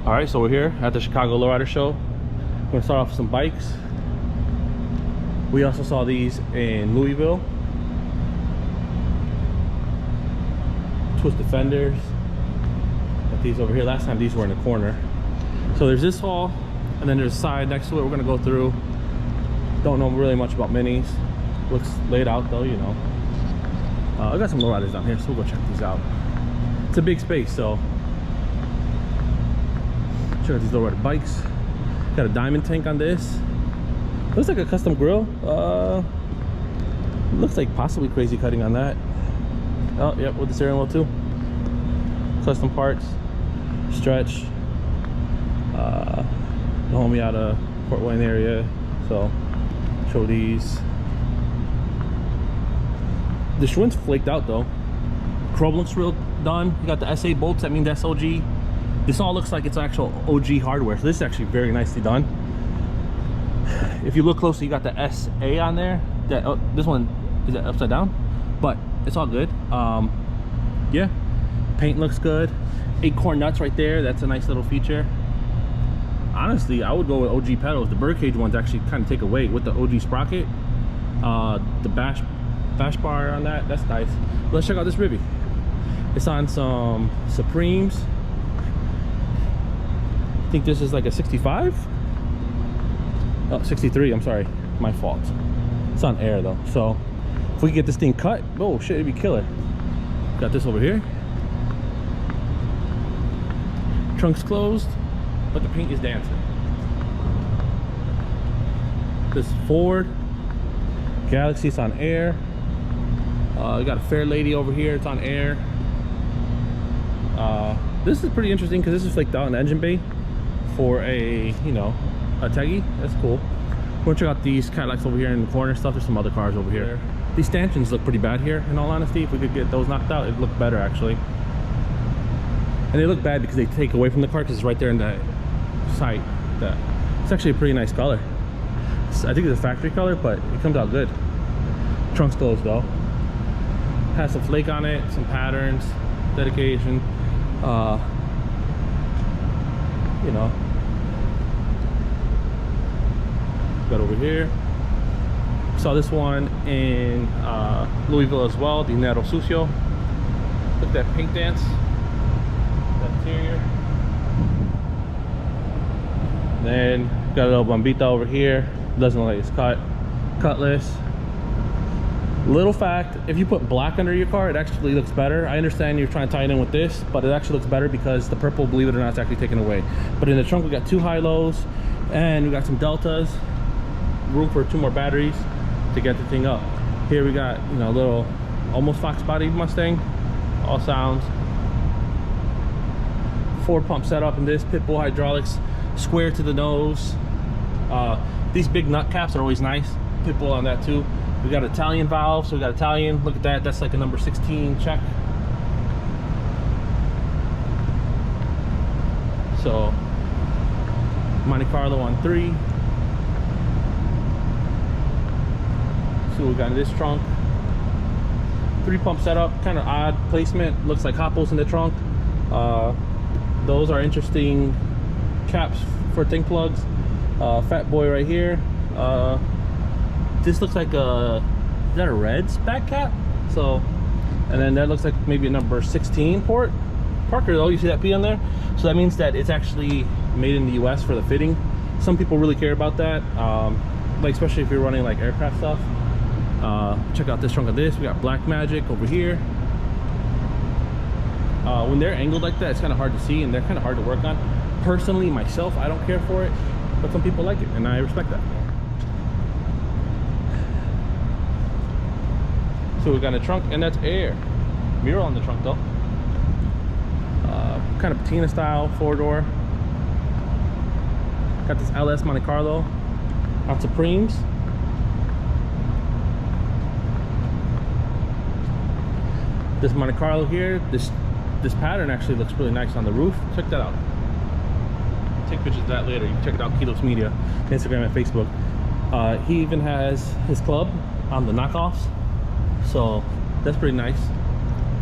All right, so we're here at the Chicago Lowrider show. We're gonna start off with some bikes. We also saw these in Louisville. Twist Defenders. Got these over here. Last time these were in the corner. So there's this hall, and then there's a side next to it we're gonna go through. Don't know really much about minis. Looks laid out though, you know. I got some lowriders down here, so we'll go check these out. It's a big space, so check out these lowrider bikes. Got a diamond tank on this. Looks like a custom grill. Looks like possibly crazy cutting on that. Oh, yep, with the steering wheel too. Custom parts, stretch. The homie out of Fort Wayne area, so show these. The Schwinn's flaked out though. Chrome looks real done. You got the SA bolts, that means that's OG. This all looks like it's actual OG hardware, so this is actually very nicely done. If you look closely, you got the SA on there. That this one is upside down, but it's all good. Yeah, paint looks good. Acorn nuts right there. That's a nice little feature. Honestly, I would go with OG pedals. The birdcage ones actually kind of take away with the OG sprocket. The bash bar on that, that's nice. Let's check out this ribby. It's on some Supremes. I think this is like a 65. Oh, 63, I'm sorry, my fault. It's on air though, so if we could get this thing cut, oh shit, it'd be killer. Got this over here. Trunk's closed, but the paint is dancing. This Ford Galaxy's on air. We got a Fair Lady over here, it's on air. This is pretty interesting because this is flaked out in the engine bay for a, you know, a Teggy. That's cool. We'll check out these Cadillacs over here in the corner stuff. There's some other cars over here. These stanchions look pretty bad here, in all honesty. If we could get those knocked out, it'd look better actually. And they look bad because they take away from the car because it's right there in the sight. It's actually a pretty nice color. I think it's a factory color, but it comes out good. Trunk's closed though. Has some flake on it, some patterns, dedication. You know. Got over here. Saw this one in Louisville as well, Dinero Sucio. Look at that paint dance. That interior. Then got a little bombita over here. Doesn't look like it's cut. Cutlass. Little fact, if you put black under your car, it actually looks better. I understand you're trying to tie it in with this, but it actually looks better because the purple, believe it or not, is actually taken away. But in the trunk, we got 2 high-lows, and we got some deltas. Room for 2 more batteries to get the thing up. Here we got, you know, a little almost Fox body Mustang. All sounds. 4-pump setup in this. Pitbull hydraulics, square to the nose. These big nut caps are always nice. Pitbull on that too. We got Italian valve, so we got Italian. Look at that, that's like a number 16 check. So Monte Carlo on 3. See what we got in this trunk. 3-pump setup, kind of odd placement. Looks like hot bolts in the trunk. Those are interesting caps for tank plugs. Fat boy right here. This looks like a, is that a Reds back cap? So, and then that looks like maybe a number 16 port. Parker though, you see that P on there? So that means that it's actually made in the US for the fitting. Some people really care about that, like especially if you're running like aircraft stuff. Check out this trunk of this. We got Black Magic over here. When they're angled like that, it's kind of hard to see and they're kind of hard to work on. Personally, myself, I don't care for it, but some people like it and I respect that. So we got a trunk, and that's air. Mural on the trunk though. Kind of patina style 4-door. Got this LS Monte Carlo on Supremes. This Monte Carlo here, this pattern actually looks really nice on the roof. Check that out. Take pictures of that later. You can check it out, Kilos Media, Instagram and Facebook. He even has his club on the knockoffs, so that's pretty nice.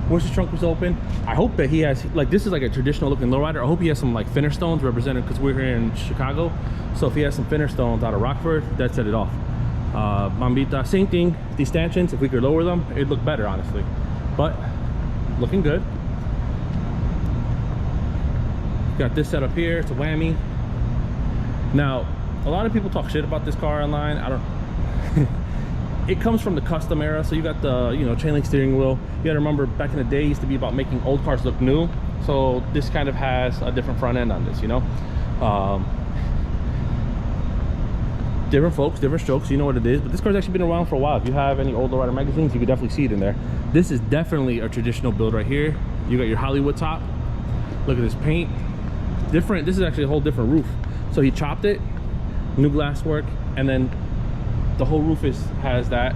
Wish his trunk was open. I hope that he has, like, this is like a traditional looking lowrider. I hope he has some like finish stones represented, because we're here in Chicago. So if he has some finish stones out of Rockford, that set it off. Bombita, same thing. These stanchions, if we could lower them, it'd look better, honestly. But looking good. Got this set up here. It's a whammy. Now, a lot of people talk shit about this car online. I don't. It comes from the custom era, so you got the, you know, chain link steering wheel. You gotta remember, back in the day, it used to be about making old cars look new. So this kind of has a different front end on this, you know. Different folks, different strokes, you know what it is. But this car's actually been around for a while. If you have any old Lowrider magazines, you could definitely see it in there. This is definitely a traditional build right here. You got your Hollywood top. Look at this paint. Different. This is actually a whole different roof. So he chopped it, new glass work, and then the whole roof has that.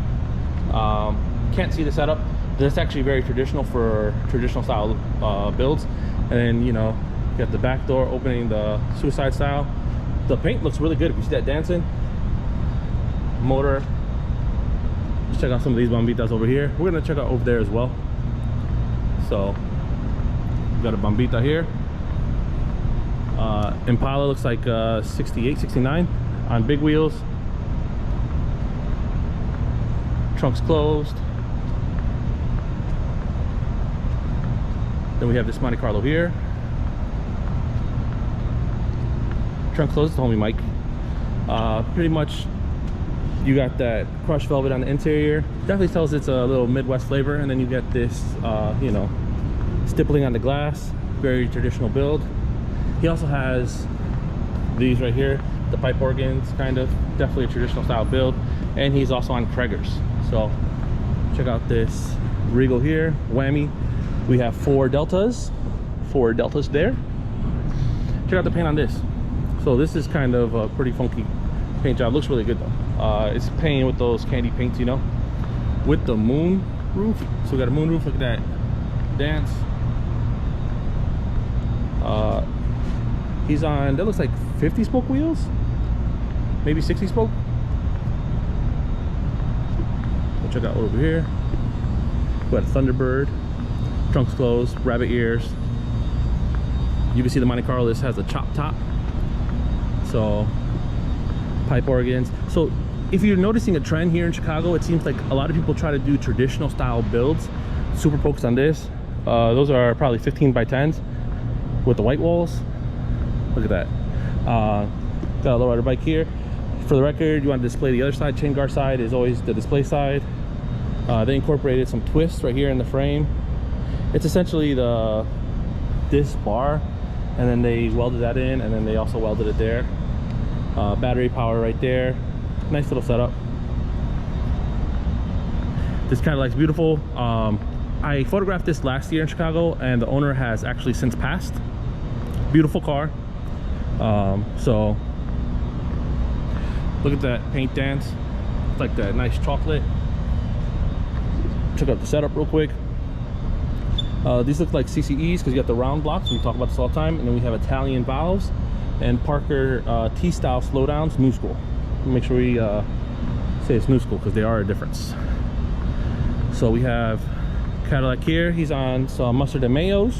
Can't see the setup. That's actually very traditional for traditional style builds. And then, you know, you got the back door opening, the suicide style. The paint looks really good. If you see that dancing motor, let's check out some of these Bombitas over here. We're gonna check out over there as well. So we got a Bombita here. Impala looks like 68, 69 on big wheels. Trunk's closed. Then we have this Monte Carlo here. Trunk closed, homie Mike. Pretty much you got that crushed velvet on the interior. Definitely tells it's a little Midwest flavor. And then you get this, you know, stippling on the glass. Very traditional build. He also has these right here, the pipe organs, kind of. Definitely a traditional style build. And he's also on Craigers. So check out this Regal here, whammy. We have four deltas there. Check out the paint on this. So this is kind of a pretty funky paint job. Looks really good though. It's painted with those candy paints, you know, with the moon roof. So we got a moon roof. Look at that dance. He's on, that looks like 50 spoke wheels, maybe 60 spoke. We'll check out over here. We got a Thunderbird, trunks closed, rabbit ears. You can see the Monte Carlo, this has a chop top. So pipe organs. So if you're noticing a trend here in Chicago, it seems like a lot of people try to do traditional style builds. Super focused on this. Those are probably 15 by 10s with the white walls. Look at that. Got a Lowrider bike here. For the record, you want to display the other side. Chain guard side is always the display side. They incorporated some twists right here in the frame. It's essentially this bar, and then they welded that in, and then they also welded it there. Battery power right there. Nice little setup. This Cadillac's beautiful. I photographed this last year in Chicago, and the owner has actually since passed. Beautiful car. So look at that paint dance. It's like that nice chocolate. Check out the setup real quick. These look like CCEs because you got the round blocks. We talk about this all the time. And then we have Italian valves and Parker T-style slowdowns, new school. Make sure we say it's new school because they are a difference. So we have Cadillac here. He's on some mustard and mayos.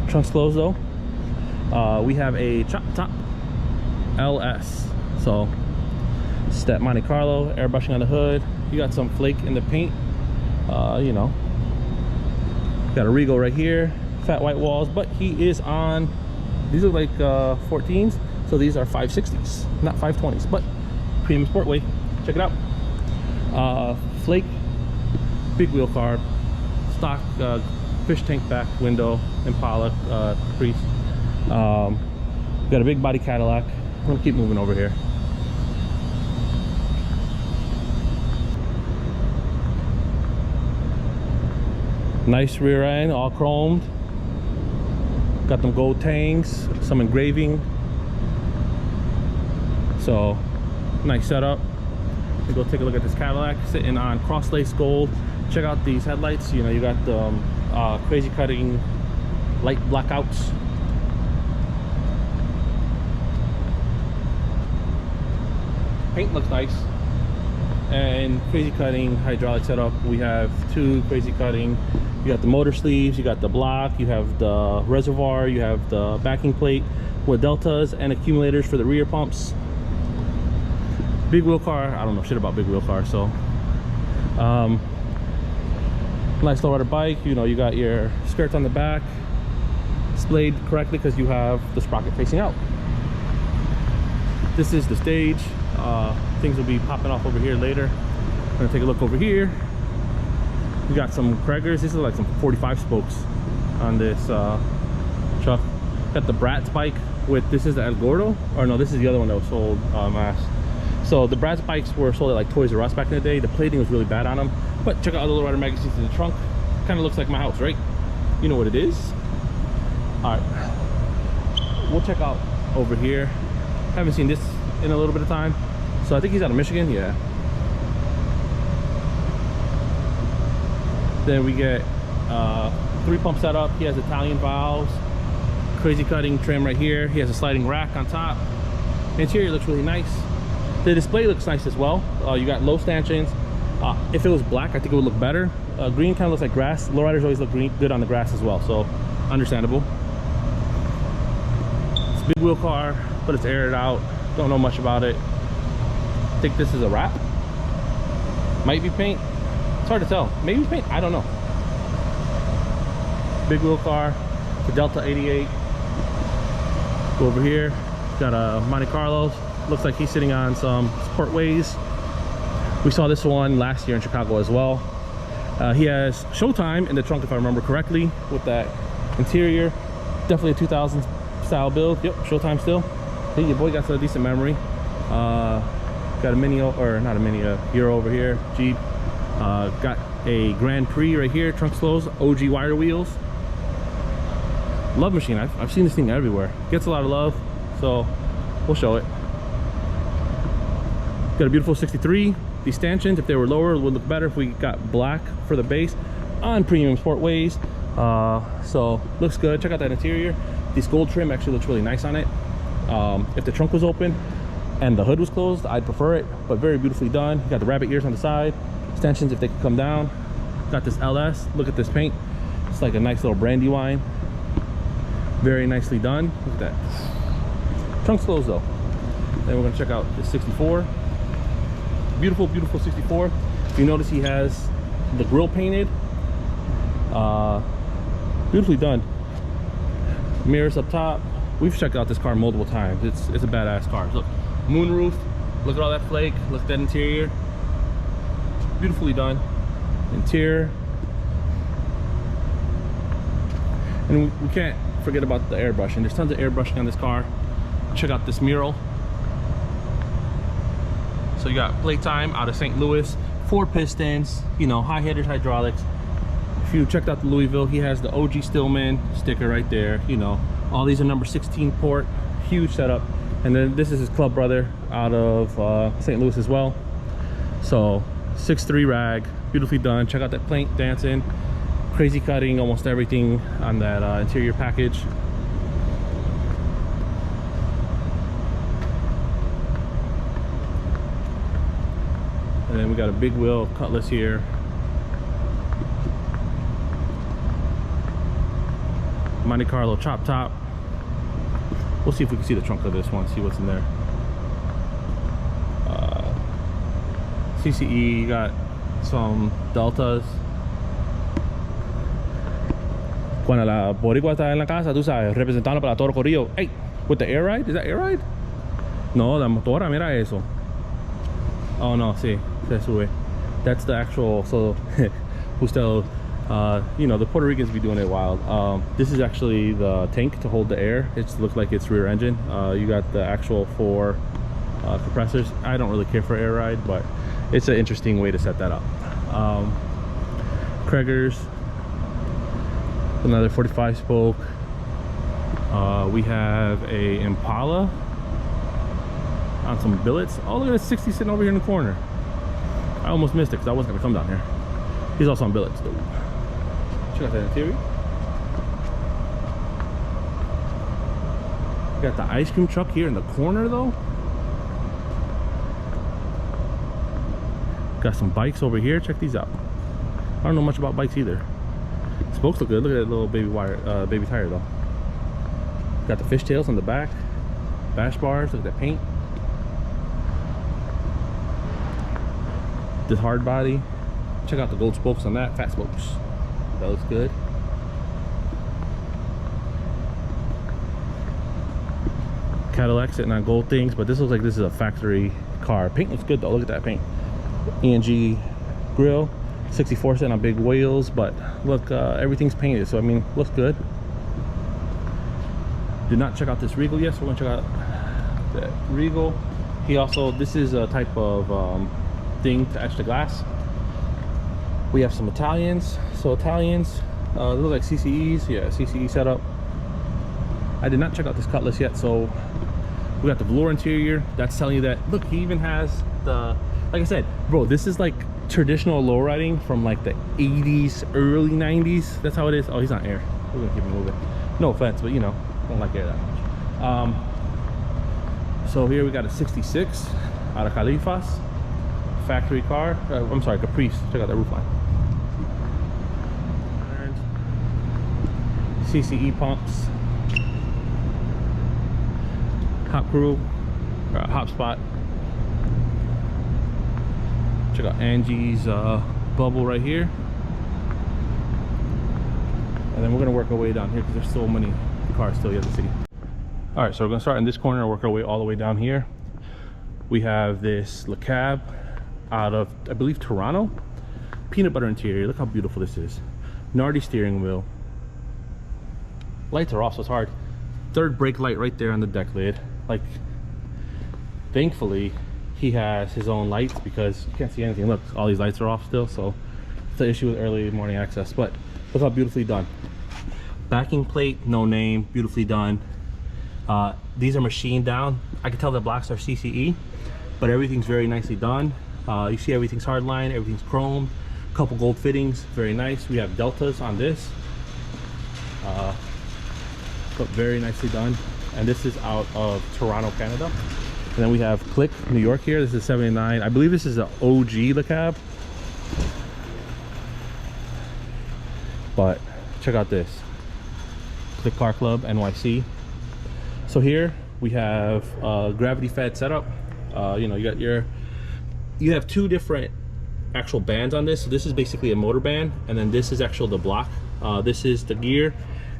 Trunk's closed though. We have a chop top LS. So step Monte Carlo, airbrushing on the hood. You got some flake in the paint. You know, got a Regal right here, fat white walls, but he is on, these are like 14s, so these are 560s, not 520s, but premium sportway. Check it out. Flake, big wheel carb, stock fish tank back window, Impala crease. Got a big body Cadillac. I'm gonna keep moving over here. Nice rear end, all chromed. Got them gold tangs, some engraving. So nice setup. We go take a look at this Cadillac sitting on cross-lace gold. Check out these headlights. You know, you got the crazy cutting light blackouts. Paint looks nice. and crazy cutting hydraulic setup. We have 2 crazy cutting. You got the motor sleeves, you got the block, you have the reservoir, you have the backing plate with deltas and accumulators for the rear pumps. Big wheel car. I don't know shit about big wheel cars, so nice lowrider bike. You know, you got your skirts on the back splayed correctly because you have the sprocket facing out. This is the stage. Things will be popping off over here later. I'm gonna take a look over here. We got some Craigers. These are like some 45 spokes on this truck. Got the Bratz bike with, this is the El Gordo, or no, this is the other one that was sold last. So the Bratz bikes were sold at like Toys R Us back in the day. The plating was really bad on them, but check out the Lowrider magazines in the trunk. Kind of looks like my house, right? You know what it is. All right, we'll check out over here. Haven't seen this in a little bit of time, so I think he's out of Michigan. Yeah. Then we get 3 pump setup. He has Italian valves, crazy cutting trim right here. He has a sliding rack on top. Interior looks really nice. The display looks nice as well. You got low stanchions. If it was black, I think it would look better. Green kind of looks like grass. Lowriders always look good on the grass as well, so understandable. It's a big wheel car, but it's aired out. Don't know much about it. I think this is a wrap. Might be paint. It's hard to tell. Maybe paint. I don't know. Big wheel car. The Delta 88. Go over here. Got a Monte Carlo. Looks like he's sitting on some Sportways. We saw this one last year in Chicago as well. He has Showtime in the trunk, if I remember correctly, with that interior. Definitely a 2000 style build. Yep, Showtime still. I think your boy got some decent memory. Got a Mini, or not a Mini, a Euro over here, Jeep. Got a Grand Prix right here, trunk slows, OG wire wheels. Love machine. I've seen this thing everywhere. Gets a lot of love, so we'll show it. Got a beautiful 63. These stanchions, if they were lower, would look better if we got black for the base on premium Sportways. So looks good. Check out that interior. This gold trim actually looks really nice on it. If the trunk was open and the hood was closed, I'd prefer it, but very beautifully done. You got the rabbit ears on the side. Stanchions, if they could come down. Got this LS. Look at this paint. It's like a nice little brandy wine. Very nicely done. Look at that. Trunk's closed though. Then we're gonna check out the 64. Beautiful, beautiful 64. If you notice, he has the grille painted. Beautifully done. Mirrors up top. We've checked out this car multiple times. It's a badass car. Look, moonroof. Look at all that flake. Look at that interior. Beautifully done. Interior. And we can't forget about the airbrushing. There's tons of airbrushing on this car. Check out this mural. So you got Playtime out of St. Louis, 4 pistons, you know, high headers, hydraulics. If you checked out the Louisville, he has the OG Stillman sticker right there. You know, all these are number 16 port, huge setup. And then this is his club brother out of St. Louis as well. So 6'3" rag, beautifully done. Check out that paint dancing, crazy cutting, almost everything on that interior package. And then we got a big wheel cutlass here. Monte Carlo chop top. We'll see if we can see the trunk of this one, see what's in there. CCE, you got some Deltas. Cuando la boricua está en la casa, tú sabes, representando para Toro Corrillo. Hey, with the air ride? Is that air ride? No, la motora, mira eso. Oh no, sí, se sube. That's the actual, so, usted, you know, the Puerto Ricans be doing it wild. This is actually the tank to hold the air. It looks like it's rear engine. You got the actual 4 compressors. I don't really care for air ride, but it's an interesting way to set that up. Craigers, another 45 spoke. We have a Impala on some billets. Oh, look at this 60 sitting over here in the corner. I almost missed it because I wasn't gonna come down here. He's also on billets though. Check out that interior. Got the ice cream truck here in the corner though. Got some bikes over here. Check these out. I don't know much about bikes either. Spokes look good. Look at that little baby wire, baby tire though. Got the fishtails on the back. Bash bars. Look at that paint. This hard body. Check out the gold spokes on that. Fat spokes. That looks good. Cadillac sitting on gold things, but this looks like this is a factory car. Paint looks good though. Look at that paint. ENG grill. 64 cent on big wheels, but look, everything's painted, so I mean, looks good. Did not check out this Regal yet, so we're gonna check out that Regal. He also, this is a type of thing to etch the glass. We have some Italians. So Italians, they look like CCEs. Yeah, CCE setup. I did not check out this Cutlass yet, so we got the velour interior. That's telling you that, look, he even has the, like I said, bro, this is like traditional low riding from like the 80s, early 90s. That's how it is. Oh, he's on air. We're gonna keep him moving. No offense, but you know, don't like air that much. So here we got a 66 out of Califas. Factory car. I'm sorry, Caprice. Check out that roof line. CCE pumps. Hop crew. Hop spot. Check out Angie's bubble right here. And then we're gonna work our way down here because there's so many cars still yet to see. All right, so we're gonna start in this corner and work our way all the way down here. We have this Le Cab out of, I believe, Toronto. Peanut butter interior. Look how beautiful this is. Nardi steering wheel. Lights are off, so it's hard. Third brake light right there on the deck lid. Like, thankfully, he has his own lights because you can't see anything. Look, all these lights are off still, so it's an issue with early morning access. But look how beautifully done. Backing plate, no name, beautifully done. These are machined down. I can tell the blocks are CCE, but everything's very nicely done. You see everything's hardline, everything's chromed. Couple gold fittings, very nice. We have deltas on this, but very nicely done. And this is out of Toronto, Canada. And then we have Click, New York here. This is 79. I believe this is an OG Le Cab. But check out this. Click Car Club, NYC. So here we have gravity fed setup. You know, you have two different actual bands on this. So this is basically a motor band, and then this is actual the block. This is the gear,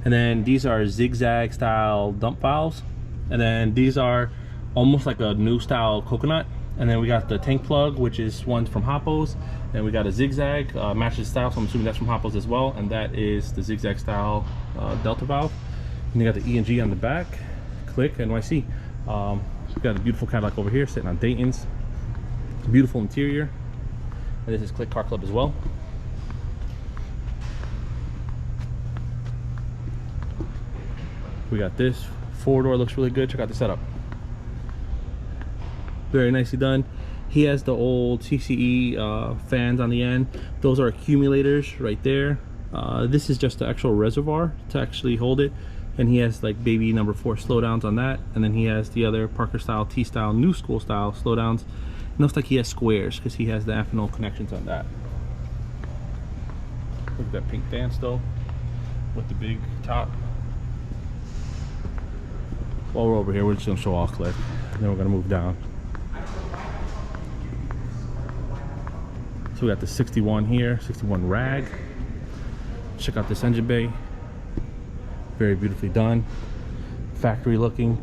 and then these are zigzag style dump valves, and then these are almost like a new style coconut. And then we got the tank plug, which is one from Hoppos, and we got a zigzag matches style, so I'm assuming that's from Hoppos as well, and that is the zigzag style delta valve. And you got the E&G on the back. Click NYC. We got a beautiful Cadillac over here sitting on Dayton's. Beautiful interior. And this is Click Car Club as well. We got this 4-door, looks really good. Check out the setup. Very nicely done. He has the old CCE fans on the end. Those are accumulators right there. This is just the actual reservoir to actually hold it. And he has like baby number 4 slowdowns on that. And then he has the other Parker style, T style, new school style slowdowns. It looks like he has squares because he has the Amphenol connections on that. Look at that pink dance though, with the big top. While we're over here, we're just gonna show off Click, and then we're gonna move down. So we got the 61 here, 61 rag. Check out this engine bay. Very beautifully done. Factory looking.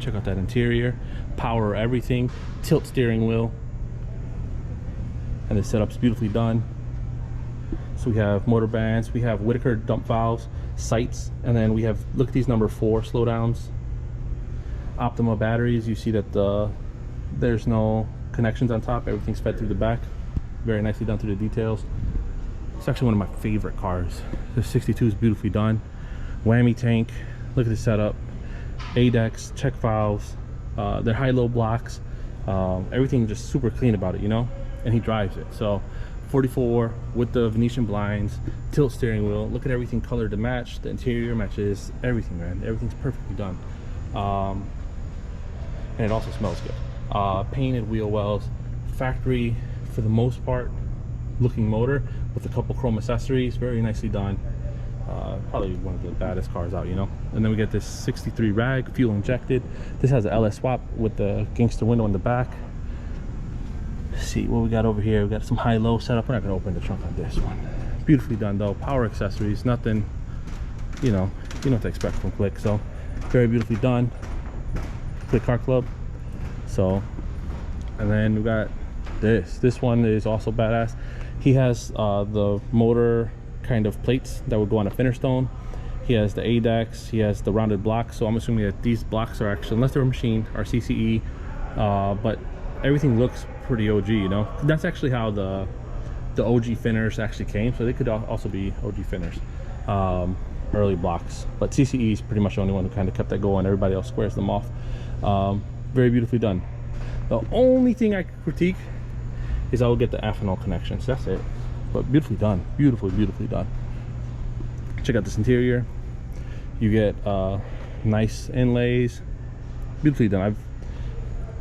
Check out that interior. Power everything. Tilt steering wheel. And the setup's beautifully done. So we have motor bands. We have Whitaker dump valves, sights, and then we have, look at these number 4 slowdowns. Optima batteries. You see that there's no connections on top. Everything's fed through the back. Very nicely done through the details. It's actually one of my favorite cars. The 62 is beautifully done. Whammy tank. Look at the setup. ADEX, check valves. They're high-low blocks. Everything just super clean about it, you know? And he drives it. So 44 with the Venetian blinds, tilt steering wheel. Look at everything colored to match. The interior matches everything, man. Everything's perfectly done. And it also smells good. Painted wheel wells. factory for the most part looking motor with a couple chrome accessories. Very nicely done. Probably one of the baddest cars out, you know. And then we get this 63 rag, fuel injected. This has an LS swap with the gangster window in the back. Let's see what we got over here. We got some high-low setup. We're not gonna open the trunk on this one. Beautifully done though. Power accessories, nothing, you know what to expect from Click. So very beautifully done. Click Car Club. So, and then we got this one is also badass. He has the motor kind of plates that would go on a fender stone. He has the ADEX, he has the rounded blocks. So I'm assuming that these blocks are actually, unless they're machined, are CCE, but everything looks pretty OG, you know. That's actually how the OG finners actually came, so they could also be OG finners, early blocks. But CCE is pretty much the only one who kind of kept that going. Everybody else squares them off. Very beautifully done. The only thing I could critique is I will get the ethanol connections. That's it. But beautifully done. Beautifully done. Check out this interior. You get nice inlays. Beautifully done.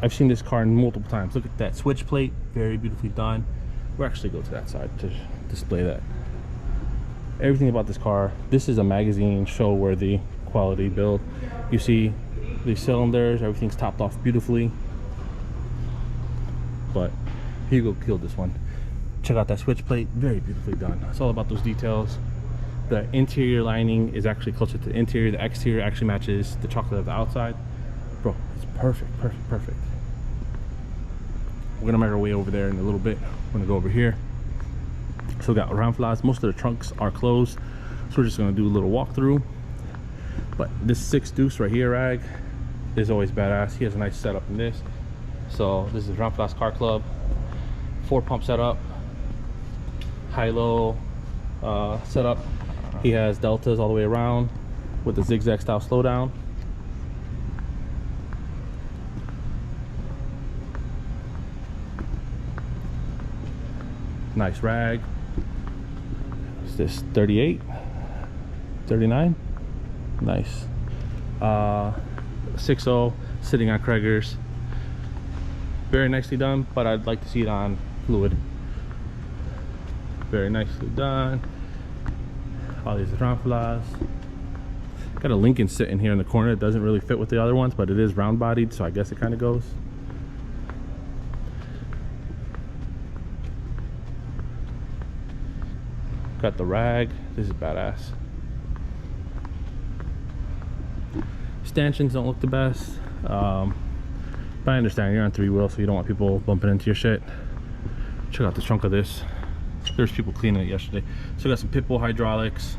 I've seen this car multiple times. Look at that switch plate. Very beautifully done. We'll actually go to that side to display that. Everything about this car. This is a magazine show worthy quality build. You see these cylinders. Everything's topped off beautifully. But here you go, kill this one. Check out that switch plate. Very beautifully done. It's all about those details. The interior lining is actually closer to the interior. The exterior actually matches the chocolate of the outside. Bro, it's perfect. We're gonna make our way over there in a little bit. We're gonna go over here. So we got round flies. Most of the trunks are closed, so we're just gonna do a little walkthrough. But this 6 Deuce right here, rag, is always badass. He has a nice setup in this. So this is Round Flies Car Club. 4-pump setup, high-low setup. He has deltas all the way around with the zigzag style slowdown. Nice rag. Is this 38, 39? Nice. 6.0 sitting on Craigers. Very nicely done, but I'd like to see it on fluid. Very nicely done. All these round flies. Got a Lincoln sitting here in the corner. It doesn't really fit with the other ones, but it is round bodied, so I guess it kind of goes. Got the rag. This is badass. Stanchions don't look the best, but I understand you're on 3-wheel, so you don't want people bumping into your shit. Check out the trunk of this. There's people cleaning it yesterday. So we got some Pitbull hydraulics,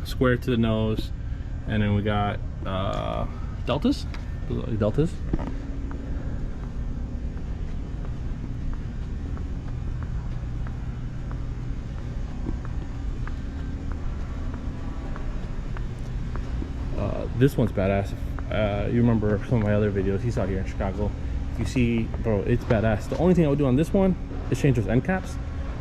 square to the nose, and then we got deltas. This one's badass. You remember some of my other videos, he's out here in Chicago. You see, bro, it's badass. The only thing I would do on this one is change those end caps.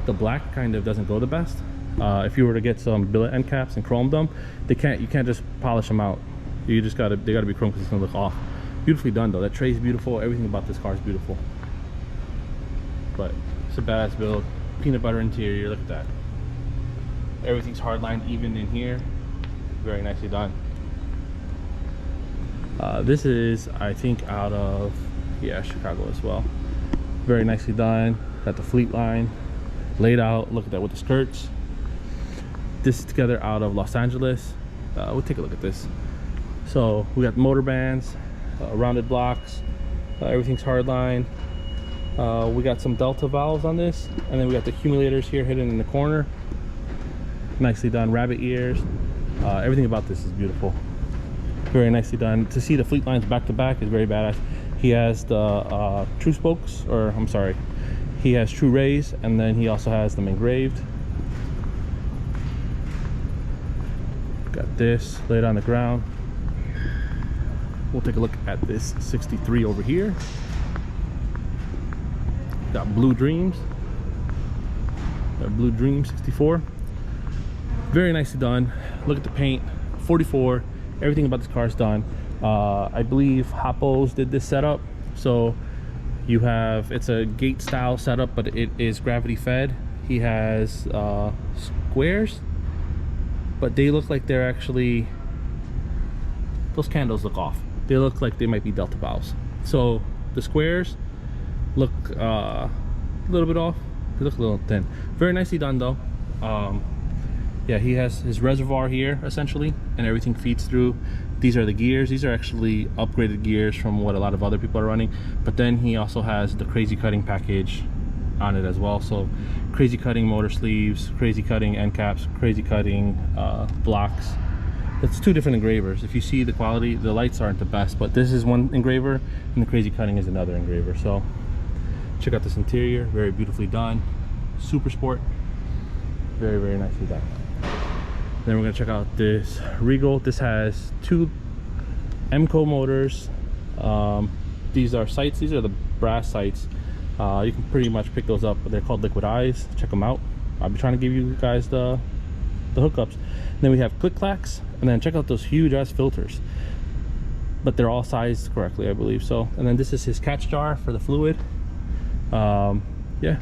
The black kind of doesn't go the best. If you were to get some billet end caps and chrome them, you can't just polish them out. They gotta be chrome because it's gonna look off. Beautifully done though. That tray's beautiful. Everything about this car is beautiful. But it's a badass build. Peanut butter interior, look at that. Everything's hardlined even in here. Very nicely done. This is, I think, out of, yeah, Chicago as well. Very nicely done. Got the fleet line laid out. Look at that with the skirts. This is together out of Los Angeles. We'll take a look at this. So we got motor bands, rounded blocks. Everything's hardline. We got some delta valves on this, and then we got the accumulators here hidden in the corner. Nicely done. Rabbit ears. Everything about this is beautiful. Very nicely done. To see the fleet lines back to back is very badass. He has the true spokes, or I'm sorry, he has true rays, and then he also has them engraved. Got this laid on the ground. We'll take a look at this 63 over here. Got Blue Dreams. Got Blue Dream 64. Very nicely done. Look at the paint. 44. Everything about this car is done. I believe Hoppos did this setup, so You have, it's a gate style setup, but it is gravity fed. He has squares, but they look like they're actually, those candles look off. They look like they might be delta valves. So the squares look a little bit off. They look a little thin. Very nicely done though. Yeah, he has his reservoir here essentially, and everything feeds through. These are the gears. These are actually upgraded gears from what a lot of other people are running. But then he also has the crazy cutting package on it as well. So crazy cutting motor sleeves, crazy cutting end caps, crazy cutting blocks. It's two different engravers. If you see the quality, the lights aren't the best, but this is one engraver and the crazy cutting is another engraver. So check out this interior, very beautifully done. Super sport, very, very nicely done. Then we're gonna check out this Regal. This has two MCO motors. These are sights. These are the brass sights. You can pretty much pick those up, but they're called Liquid Eyes. Check them out. I'll be trying to give you guys the hookups. And then we have click clacks, and then check out those huge ass filters. But they're all sized correctly, I believe. So, and then this is his catch jar for the fluid. Yeah.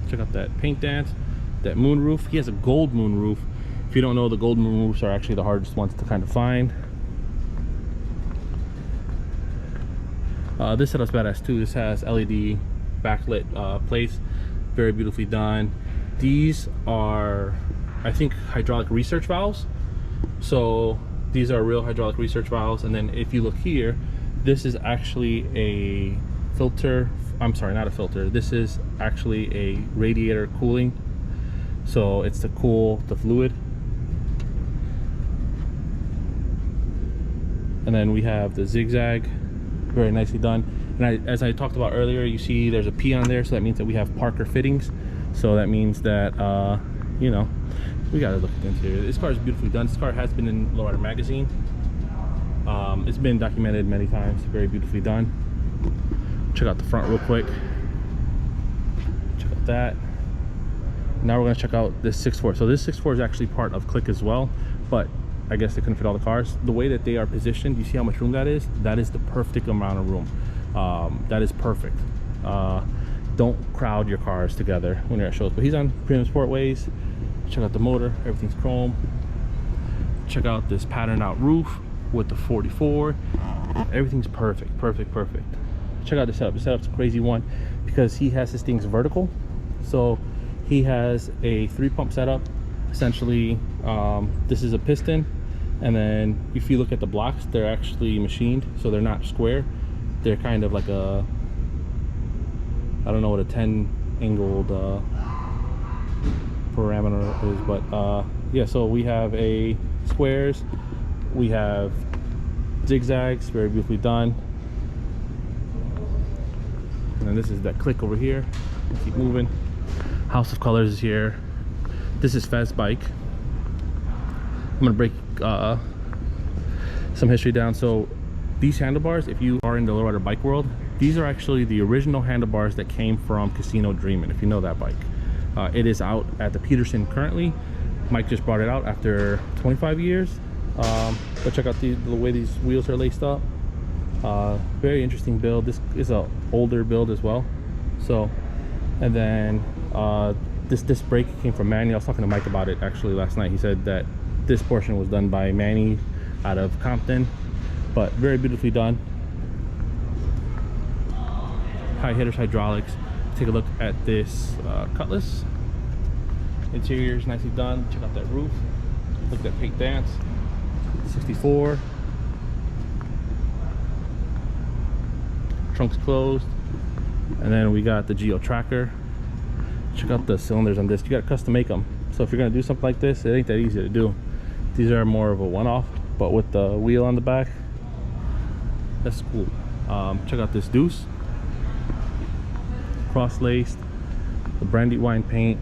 Check out that paint dance. That moon roof. He has a gold moon roof. If you don't know, the gold moon roofs are actually the hardest ones to kind of find. This setup's badass too. This has LED backlit plates, very beautifully done. These are, I think, hydraulic research valves. So these are real hydraulic research valves. And then if you look here, this is actually a filter. I'm sorry, not a filter. This is actually a radiator cooling. So it's to cool the fluid. And then we have the zigzag, very nicely done. And as I talked about earlier, you see there's a P on there, so that means that we have Parker fittings. So that means that you know, we gotta look at the interior. This car is beautifully done. This car has been in Lowrider magazine. It's been documented many times. Very beautifully done. Check out the front real quick. Check out that. Now we're going to check out this 6.4. So this 6.4 is actually part of Click as well, but I guess they couldn't fit all the cars. The way that they are positioned, you see how much room that is? That is the perfect amount of room. That is perfect. Don't crowd your cars together when you're at shows. But he's on Premium Sportways. Check out the motor, everything's chrome. Check out this patterned out roof with the 44. Everything's perfect, perfect, perfect. Check out the setup. The setup's a crazy one because he has his things vertical. So he has a 3-pump setup. Essentially, this is a piston, and then if you look at the blocks, they're actually machined, so they're not square. They're kind of like a, I don't know what a 10 angled parameter is, but yeah. So we have a squares, we have zigzags, very beautifully done, and then this is that Click over here. Keep moving. House of Colors is here. This is Fez bike. I'm gonna break some history down. So these handlebars, if you are in the Lowrider bike world, these are actually the original handlebars that came from Casino Dreamin', if you know that bike. It is out at the Peterson currently. Mike just brought it out after 25 years. But check out the way these wheels are laced up. Very interesting build. This is a older build as well. So, and then this brake came from Manny. I was talking to Mike about it actually last night. He said that this portion was done by Manny out of Compton, but very beautifully done. High hitters hydraulics. Take a look at this Cutlass. Interior is nicely done. Check out that roof. Look at that paint dance. 64. Trunk's closed. And then we got the Geo Tracker. Check out the cylinders on this. You gotta custom make them. So if you're gonna do something like this, it ain't that easy to do. These are more of a one-off, but with the wheel on the back, that's cool. Check out this Deuce. Cross-laced, the brandy wine paint.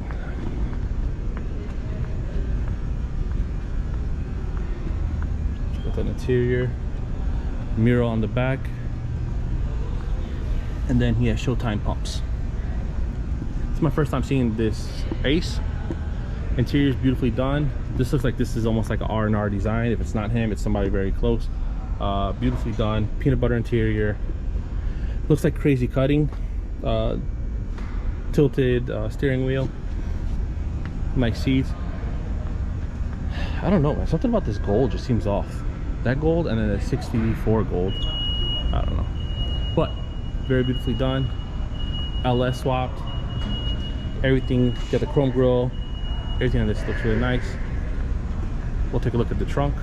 Check out that interior. Mural on the back. And then he has Showtime pumps. It's my first time seeing this Ace. Interior is beautifully done. This looks like this is almost like an R&R design. If it's not him, it's somebody very close. Beautifully done. Peanut butter interior. Looks like crazy cutting. Tilted steering wheel. Nice seats. I don't know, man. Something about this gold just seems off. That gold and then a 64 gold. I don't know. But very beautifully done. LS swapped. Everything, got the chrome grille. Everything on this looks really nice. We'll take a look at the trunk.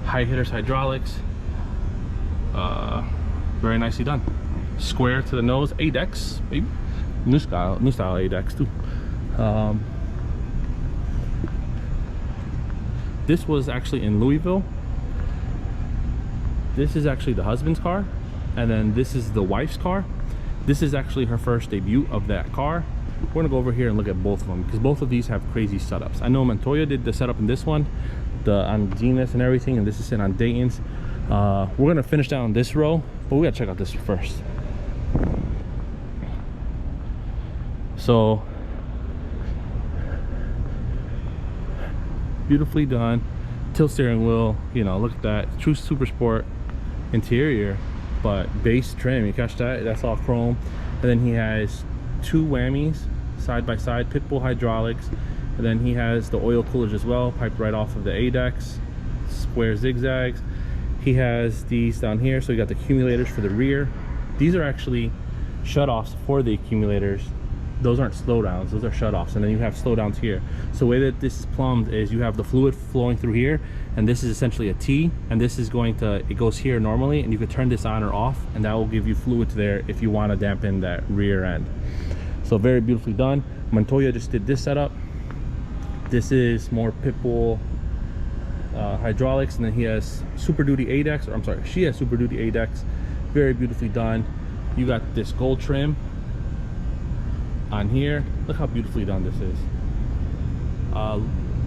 High hitters hydraulics. Very nicely done. Square to the nose. ADEX, maybe. New style ADEX too. This was actually in Louisville. This is actually the husband's car, and then this is the wife's car. This is actually her first debut of that car. We're gonna go over here and look at both of them because both of these have crazy setups. I know Montoya did the setup in this one, on Zenith and everything, and this is sitting on Dayton's. We're gonna finish down this row, but we gotta check out this first. So beautifully done. Tilt steering wheel, you know, look at that. True super sport interior, but base trim, you catch that? That's all chrome. And then he has two whammies side by side, Pitbull hydraulics, and then he has the oil coolers as well, piped right off of the ADEX, square zigzags. He has these down here, so you got the accumulators for the rear. These are actually shutoffs for the accumulators. Those aren't slowdowns, those are shutoffs, and then you have slowdowns here. So the way that this is plumbed is you have the fluid flowing through here, and this is essentially a T, and this is going to, it goes here normally, and you can turn this on or off, and that will give you fluid there if you want to dampen that rear end. So very beautifully done. Montoya just did this setup. This is more Pitbull hydraulics, and then he has Super Duty ADEX, or I'm sorry, she has Super Duty ADEX. Very beautifully done. You got this gold trim on here. Look how beautifully done this is.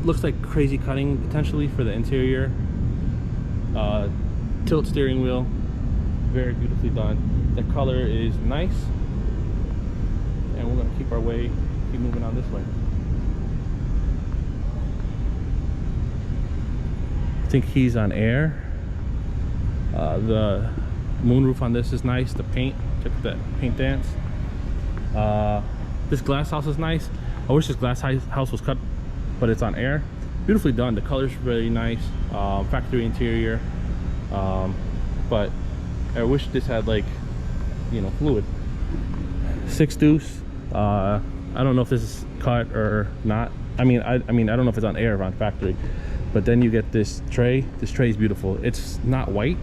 Looks like crazy cutting potentially for the interior. Tilt steering wheel, very beautifully done. The color is nice, and we're gonna keep moving on this way. I think he's on air. The moonroof on this is nice. The paint, check that paint dance. This glass house is nice. I wish this glass house was cut, but it's on air. Beautifully done. The color's really nice. Factory interior. But I wish this had, like, you know, fluid. 6 deuce. I don't know if this is cut or not. I mean, I don't know if it's on air or on factory. But then you get this tray. This tray is beautiful. It's not white.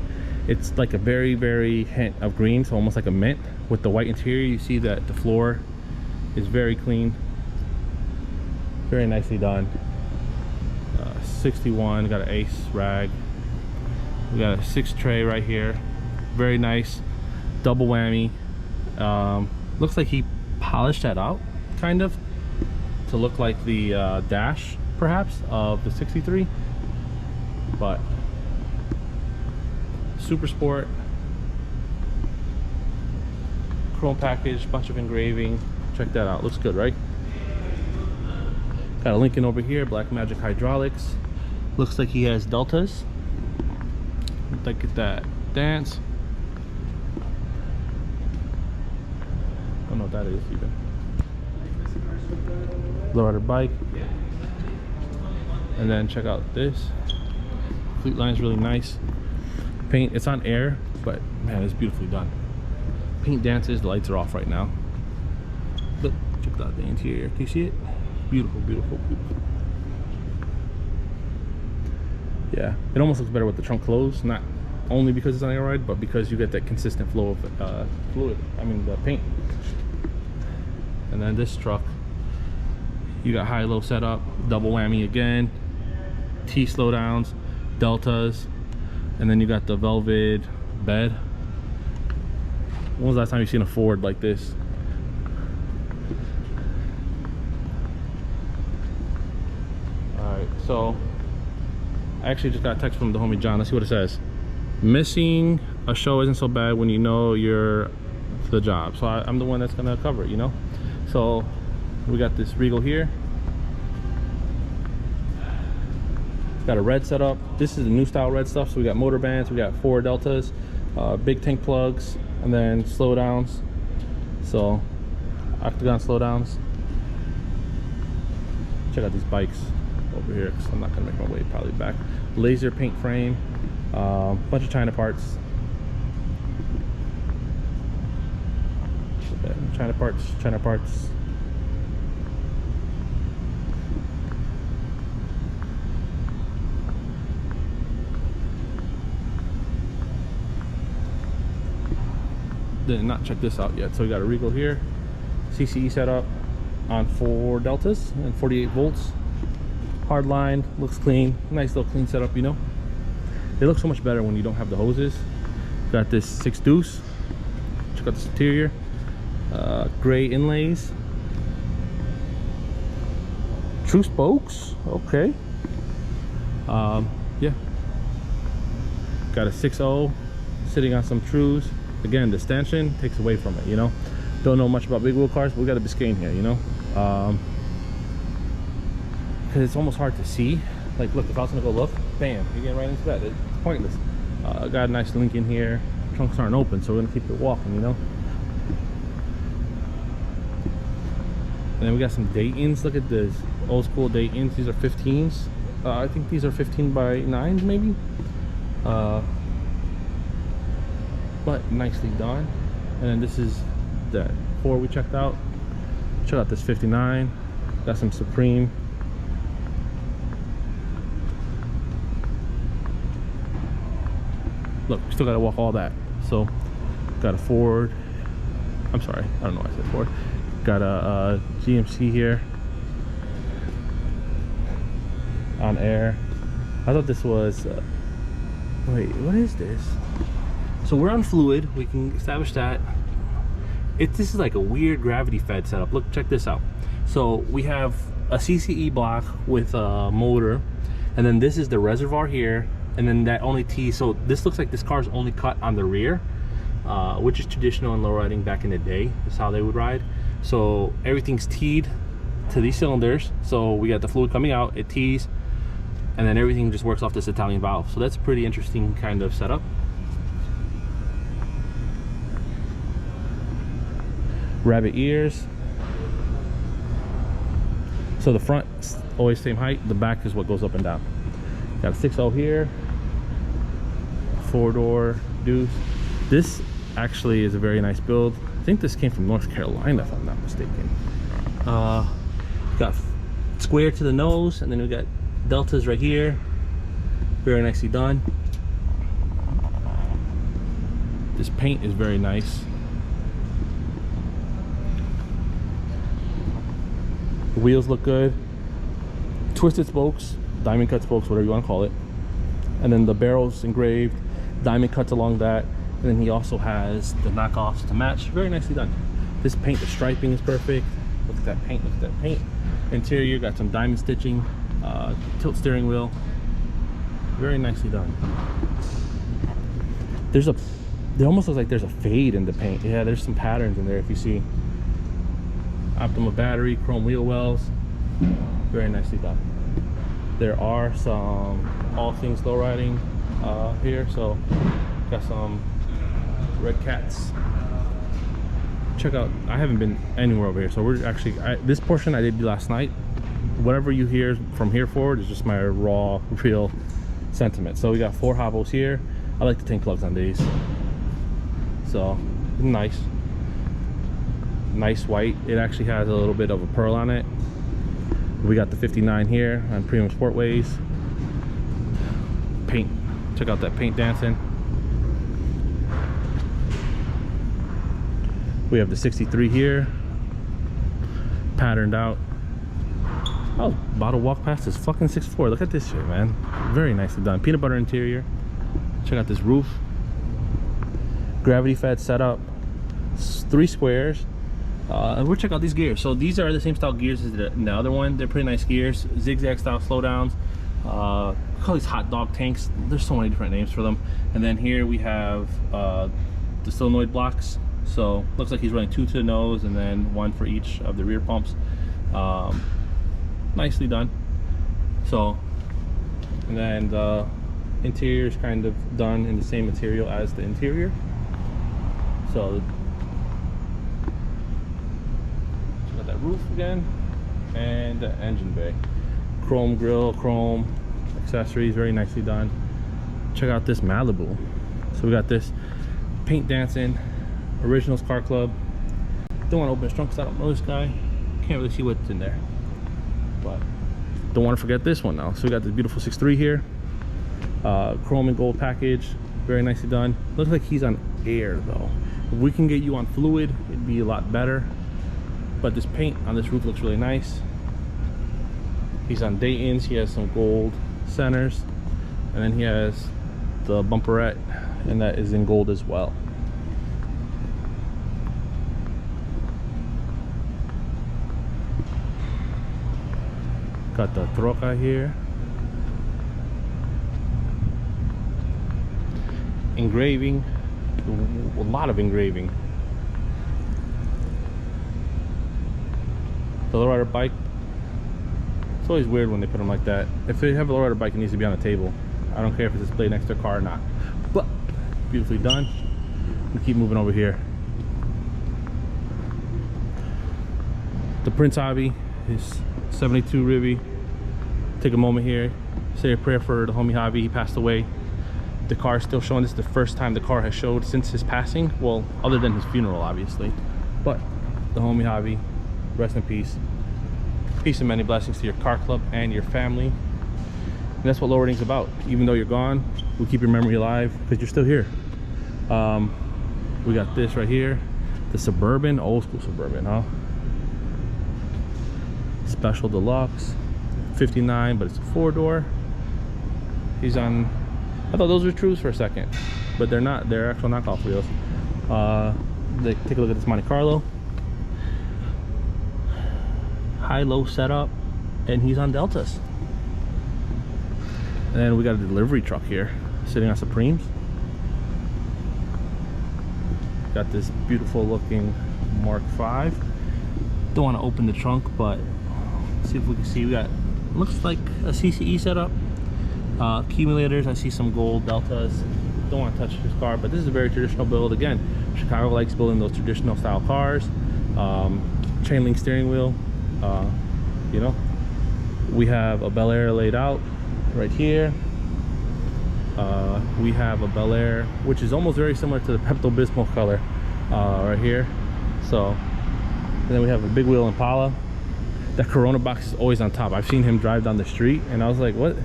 It's like a very, very hint of green, so almost like a mint. With the white interior, you see that the floor is very clean, very nicely done. 61, got an ace rag. We got a 6 tray right here, very nice, double whammy. Looks like he polished that out, kind of, to look like the dash, perhaps, of the 63, but super sport. Chrome package, bunch of engraving. Check that out, looks good, right? Got a Lincoln over here, Black Magic hydraulics. Looks like he has deltas. Look at that dance. I don't know what that is even. Lowrider bike. And then check out this. Fleet line is really nice. Paint, it's on air, but man, it's beautifully done. Paint dances, the lights are off right now. But check out the interior. Can you see it? Beautiful, beautiful, beautiful. Yeah, it almost looks better with the trunk closed, not only because it's on air ride, but because you get that consistent flow of fluid, I mean the paint. And then this truck, you got high-low setup, double whammy again, T slowdowns, deltas, and then you got the velvet bed. When was the last time you seen a Ford like this? Alright, so I actually just got a text from the homie John. Let's see what it says. Missing a show isn't so bad when you know you're for the job. So I'm the one that's gonna cover it, you know? So we got this Regal here. Got a red setup. This is the new style red stuff. So we got motor bands, we got 4 deltas, big tank plugs, and then slow downs. So octagon slow downs. Check out these bikes over here, because I'm not gonna make my way probably back. Laser paint frame, bunch of China parts. China parts, China parts. Did not check this out yet. So we got a Regal here, CCE setup on 4 deltas and 48 volts. Hard line, looks clean, nice little clean setup, you know. It looks so much better when you don't have the hoses. Got this 6 deuce. Check out this interior. Gray inlays. True spokes, okay. Yeah. Got a 6.0 sitting on some trues. Again, the stanchion takes away from it, you know. Don't know much about big wheel cars, but we got a Biscayne here, you know. Because it's almost hard to see. Like, look, if I was gonna go look, bam, you're getting right into that. It's pointless. Got a nice link in here. Trunks aren't open, so we're gonna keep it walking, you know. And then we got some Daytons. Look at this, old school Daytons. These are 15s. I think these are 15 by 9s, maybe. But nicely done. And then this is that 4 we checked out. Check out this 59. Got some Supreme. Look, we still gotta walk all that. So, got a Ford. I'm sorry, I don't know why I said Ford. Got a GMC here on air. I thought this was wait, what is this? So we're on fluid, we can establish that. This is like a weird gravity fed setup. Look, check this out. So we have a CCE block with a motor, and then this is the reservoir here, and then that only T. So this looks like this car's only cut on the rear, which is traditional in low riding back in the day. That's how they would ride. So everything's teed to these cylinders. So we got the fluid coming out, it tees, and then everything just works off this Italian valve. So that's a pretty interesting kind of setup. Rabbit ears. So the front is always same height, the back is what goes up and down. Got a 6.0 here, 4-door deuce. This actually is a very nice build. I think this came from North Carolina, if I'm not mistaken. Got square to the nose, and then we got deltas right here. Very nicely done. This paint is very nice. The wheels look good. Twisted spokes, diamond cut spokes, whatever you want to call it. And then the barrels engraved, diamond cuts along that. And then he also has the knockoffs to match. Very nicely done. This paint, the striping is perfect. Look at that paint, look at that paint. Interior, got some diamond stitching, tilt steering wheel. Very nicely done. It almost looks like there's a fade in the paint. Yeah, there's some patterns in there if you see. Optima battery, chrome wheel wells. Very nicely done. There are some all things low riding here, so got some red cats. Check out, I haven't been anywhere over here, so we're actually, this portion I did last night. Whatever you hear from here forward is just my raw, real sentiment. So we got 4 hobos here. I like the tank plugs on these. So, nice. Nice white. It actually has a little bit of a pearl on it. We got the 59 here on Premium Sportways. Paint. Check out that paint dancing. We have the 63 here, patterned out. I was about to walk past this fucking 6.4. Look at this shit, man. Very nicely done. Peanut butter interior. Check out this roof. Gravity fed setup. 3 squares. And we'll check out these gears. So these are the same style gears as the other one. They're pretty nice gears. Zigzag style slowdowns. Call these hot dog tanks. There's so many different names for them. And then here we have the solenoid blocks. So looks like he's running 2 to the nose and then 1 for each of the rear pumps. Nicely done. So And then the interior is kind of done in the same material as the interior. So got that roof again, and the engine bay, chrome grille, chrome accessories, very nicely done. Check out this Malibu. So we got this paint dancing Originals Car Club. Don't want to open his trunk because I don't know this guy, can't really see what's in there, but don't want to forget this one now. So we got this beautiful 6.3 here, chrome and gold package, very nicely done. Looks like he's on air though. If we can get you on fluid, it'd be a lot better, but this paint on this roof looks really nice. He's on Dayton's. He has some gold centers, and then he has the bumperette, and that is in gold as well. Got the troca here, engraving, a lot of engraving. The Lowrider bike, it's always weird when they put them like that. If they have a Lowrider bike, it needs to be on a table. I don't care if it's displayed next to a car or not, but beautifully done. We keep moving over here. The Prince Hobby is 72 Ribby. Take a moment here, say a prayer for the homie Hobby. He passed away. The car is still showing. This is the first time the car has showed since his passing, well, other than his funeral obviously, but the homie Hobby, rest in peace. Peace and many blessings to your car club and your family. And that's what Lowriding's about. Even though you're gone, we keep your memory alive because you're still here. We got this right here, the Suburban, old school Suburban, huh? Special Deluxe, 59, but it's a 4-door. He's on, I thought those were trues for a second, but they're not. They're actual knockoff wheels. Take a look at this Monte Carlo. High-low setup, and he's on Deltas. And then we got a delivery truck here, sitting on Supremes. Got this beautiful looking Mark V. Don't want to open the trunk, but see if we can see. We got, looks like a CCE setup. Accumulators, I see some gold Deltas. Don't want to touch this car, but this is a very traditional build. Again, Chicago likes building those traditional style cars. Chain link steering wheel. You know, we have a Bel Air laid out right here. We have a Bel Air which is almost very similar to the Pepto-Bismol color right here. So, and then we have a big wheel Impala. That Corona box is always on top. I've seen him drive down the street and I was like, what?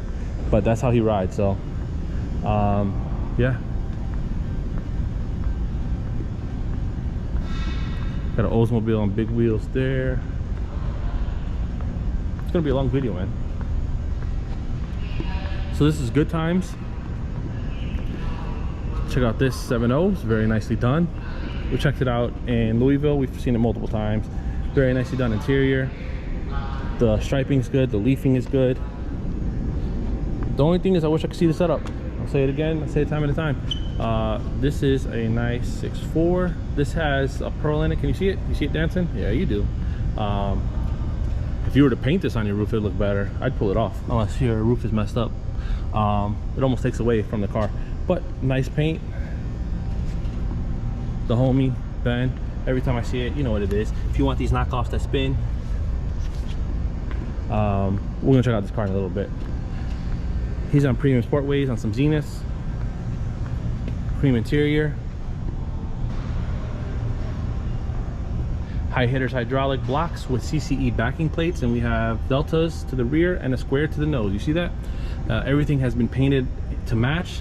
But that's how he rides. So yeah, got an Oldsmobile on big wheels there. It's gonna be a long video, man. So this is Good Times. Check out this 7.0. It's very nicely done. We checked it out in Louisville. We've seen it multiple times. Very nicely done interior. The striping is good. The leafing is good. The only thing is I wish I could see the setup. I'll say it again. I'll say it time and time. This is a nice 6.4. This has a pearl in it. Can you see it? You see it dancing? Yeah, you do. If you were to paint this on your roof, it'd look better. I'd pull it off unless your roof is messed up. It almost takes away from the car, but nice paint. The homie Ben, every time I see it, you know what it is. If you want these knockoffs that spin, we're gonna check out this car in a little bit. He's on premium Sportways on some Zeniths. Cream interior. High hitters hydraulic blocks with CCE backing plates, and we have deltas to the rear and a square to the nose. You see that? Everything has been painted to match.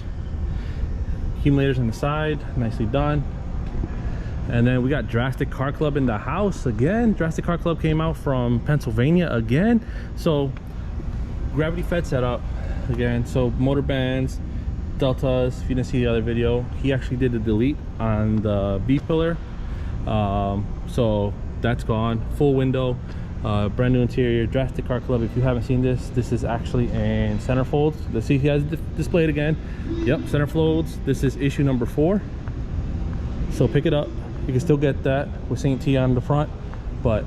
Accumulators on the side, nicely done. And then we got Drastic Car Club in the house again. Drastic Car Club came out from Pennsylvania again. So gravity fed setup again. So motor bands, deltas. If you didn't see the other video, he actually did the delete on the B pillar. So that's gone. Full window, brand new interior. Drastic Car Club. If you haven't seen this, this is actually in centerfolds. Let's see if he has it displayed again. Yep, centerfolds. This is issue number 4. So pick it up. You can still get that with St. T on the front, but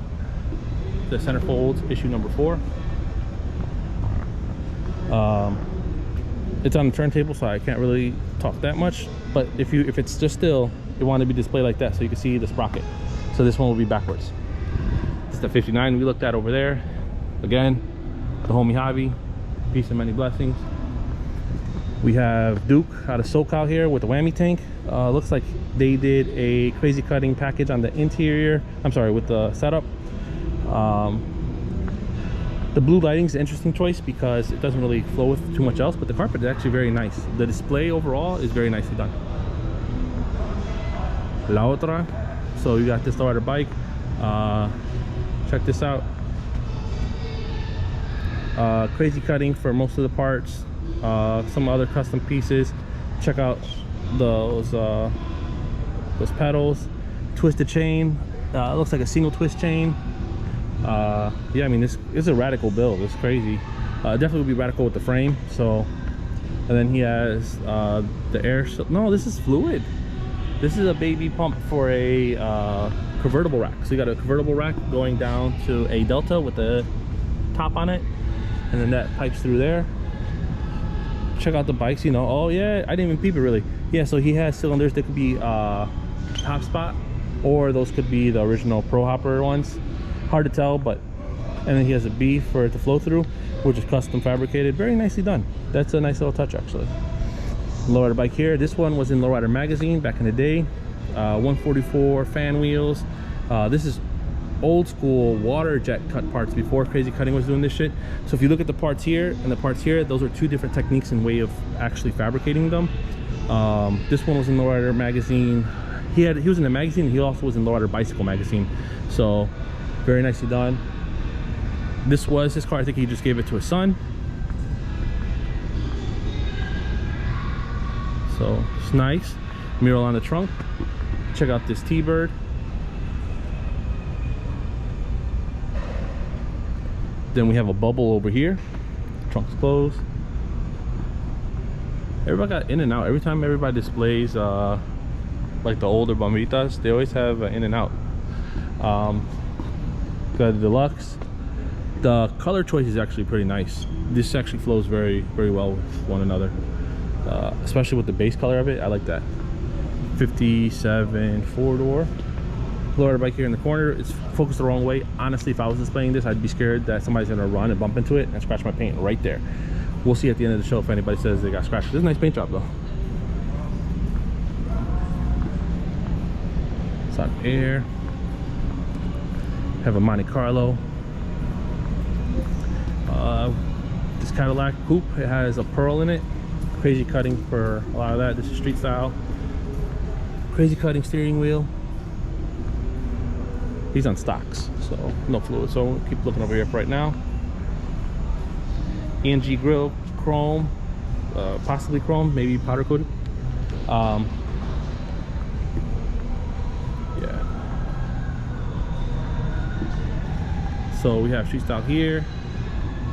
the centerfolds issue number 4. It's on the turntable, so I can't really talk that much. But if it's just still, you want to be displayed like that so you can see the sprocket. So this one will be backwards. This is the 59 we looked at over there. Again, the homie hobby, peace and many blessings. We have Duke out of SoCal here with the whammy tank. Looks like they did a crazy cutting package on the interior. I'm sorry, with the setup. The blue lighting is an interesting choice because it doesn't really flow with too much else, but the carpet is actually very nice. The display overall is very nicely done. Lowrider. So you got this Lowrider bike. Check this out. Crazy cutting for most of the parts. Some other custom pieces. Check out those pedals. Twisted chain. Looks like a single twist chain. Yeah, I mean, this is a radical build. It's crazy. Definitely will be radical with the frame. So, and then he has the air. No, this is fluid. This is a baby pump for a convertible rack. So you got a convertible rack going down to a Delta with the top on it, and then that pipes through there. Check out the bikes, you know. Oh yeah, I didn't even peep it really. Yeah, so he has cylinders that could be top spot, or those could be the original Pro Hopper ones. Hard to tell, but and then he has a B for it to flow through, which is custom fabricated. Very nicely done. That's a nice little touch actually. Lowrider bike here. This one was in Lowrider magazine back in the day. 144 fan wheels. This is old school water jet cut parts before Crazy Cutting was doing this shit. So if you look at the parts here and the parts here, those are two different techniques and way of actually fabricating them. This one was in Lowrider magazine. He was in the magazine. He also was in Lowrider bicycle magazine. So very nicely done. This was his car. I think he just gave it to his son. So it's nice. Mural on the trunk. Check out this T-Bird. Then we have a bubble over here. Trunk's closed. Everybody got in and out. Every time everybody displays like the older Bombitas, they always have in and out. Got a deluxe. The color choice is actually pretty nice. This actually flows very, very well with one another, especially with the base color of it. I like that. 57 four-door. Lowrider bike here in the corner. It's focused the wrong way. Honestly, if I was displaying this, I'd be scared that somebody's gonna run and bump into it and scratch my paint right there. We'll see at the end of the show if anybody says they got scratched. This is a nice paint job though. It's on air. Have a Monte Carlo. This Cadillac coupe, it has a pearl in it. Crazy cutting for a lot of that. This is street style. Crazy cutting steering wheel. He's on stocks, so no fluid. So we'll keep looking over here for right now. ENG grill, chrome, possibly chrome, maybe powder coated. Yeah. So we have street style here.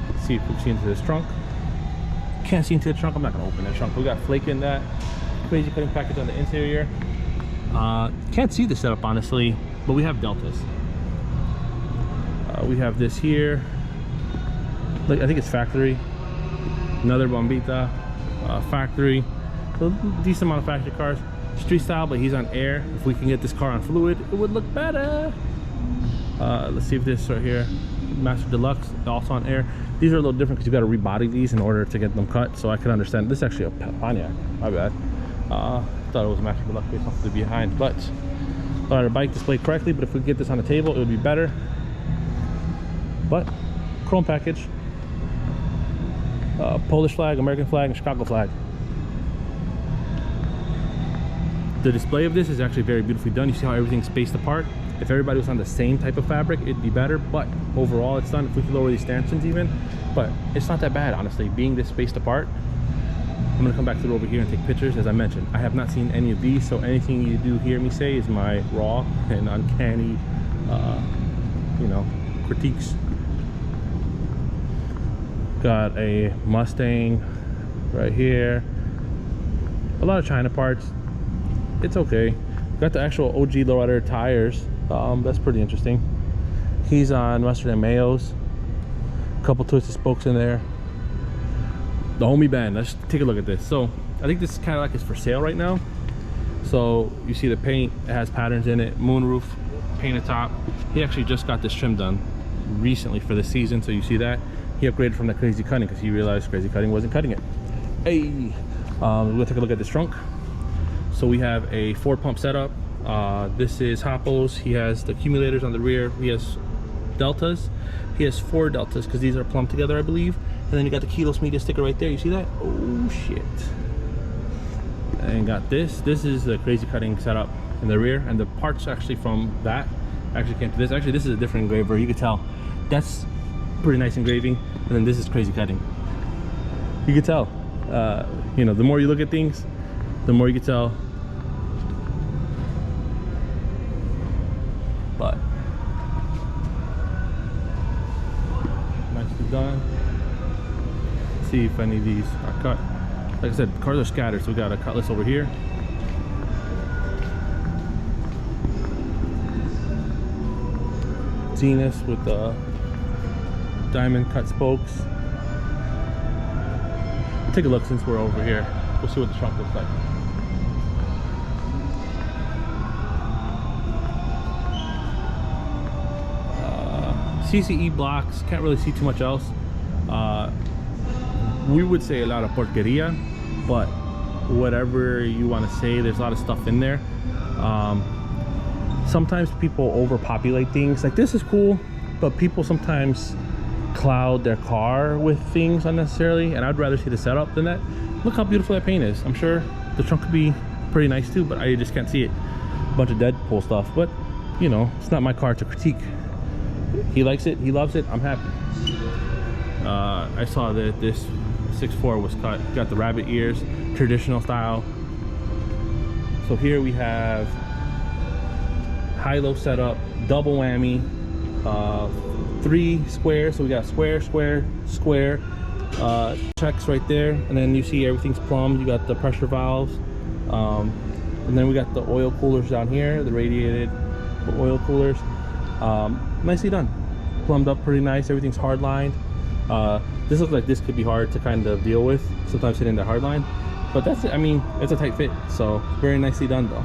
Let's see if we can see into this trunk. Can't see into the trunk. I'm not gonna open the trunk. We got flake in that. Crazy cutting package on the interior. Can't see the setup honestly, but we have deltas. We have this here. Like, I think it's factory. Another Bombita, factory. So decent amount of factory cars. Street style, but he's on air. If we can get this car on fluid, it would look better. Let's see if this right here, Master Deluxe, also on air. These are a little different because you got to rebody these in order to get them cut. So I can understand. This is actually a Pontiac. My bad. Thought it was Master Deluxe based off the behind, but our bike displayed correctly. But if we get this on the table, it would be better. But chrome package, Polish flag, American flag, and Chicago flag. The display of this is actually very beautifully done. You see how everything's spaced apart. If everybody was on the same type of fabric, it'd be better, but overall it's done. If we could lower these stanchions even, but it's not that bad honestly, being this spaced apart. I'm gonna come back through over here and take pictures. As I mentioned, I have not seen any of these, so anything you do hear me say is my raw and uncanny you know, critiques. Got a Mustang right here. A lot of China parts. It's okay. Got the actual OG Lowrider tires. That's pretty interesting. He's on mustard and mayos. A couple twisted spokes in there. The homie band. Let's take a look at this. So I think this Cadillac is for sale right now. So you see the paint, it has patterns in it, moonroof, painted top. He actually just got this trim done recently for the season, so you see that. He upgraded from the crazy cutting because he realized crazy cutting wasn't cutting it. Hey, we'll take a look at this trunk. So we have a 4-pump setup. This is Hoppos. He has the accumulators on the rear. He has deltas. He has 4 deltas because these are plumbed together, I believe. And then you got the Kilos Media sticker right there. You see that? Oh shit. And got this. This is the crazy cutting setup in the rear, and the parts actually from that actually came to this. Actually, this is a different engraver. You can tell that's pretty nice engraving, and then this is crazy cutting. You can tell. You know, the more you look at things, the more you can tell. But nicely done. Let's see if any of these are cut. Like I said, cars are scattered, so we got a cutlass over here. Zenith with the diamond cut spokes. Take a look since we're over here. We'll see what the trunk looks like. CCE blocks, can't really see too much else. We would say a lot of porqueria, but whatever you want to say, there's a lot of stuff in there. Sometimes people overpopulate things. Like, this is cool, but people sometimes cloud their car with things unnecessarily, and I'd rather see the setup than that. Look how beautiful that paint is. I'm sure the trunk could be pretty nice too, but I just can't see it. A bunch of Deadpool stuff, but you know, it's not my car to critique. He likes it, he loves it, I'm happy. I saw that this 6.4 was cut, got the rabbit ears, traditional style. So here we have high-low setup, double whammy, 3 squares. So we got square, square, square, checks right there, and then you see everything's plumbed. You got the pressure valves, and then we got the oil coolers down here, the radiated oil coolers. Nicely done, plumbed up pretty nice. Everything's hard lined. This looks like this could be hard to kind of deal with sometimes hitting the hard line, but that's it. I mean, it's a tight fit, so very nicely done though.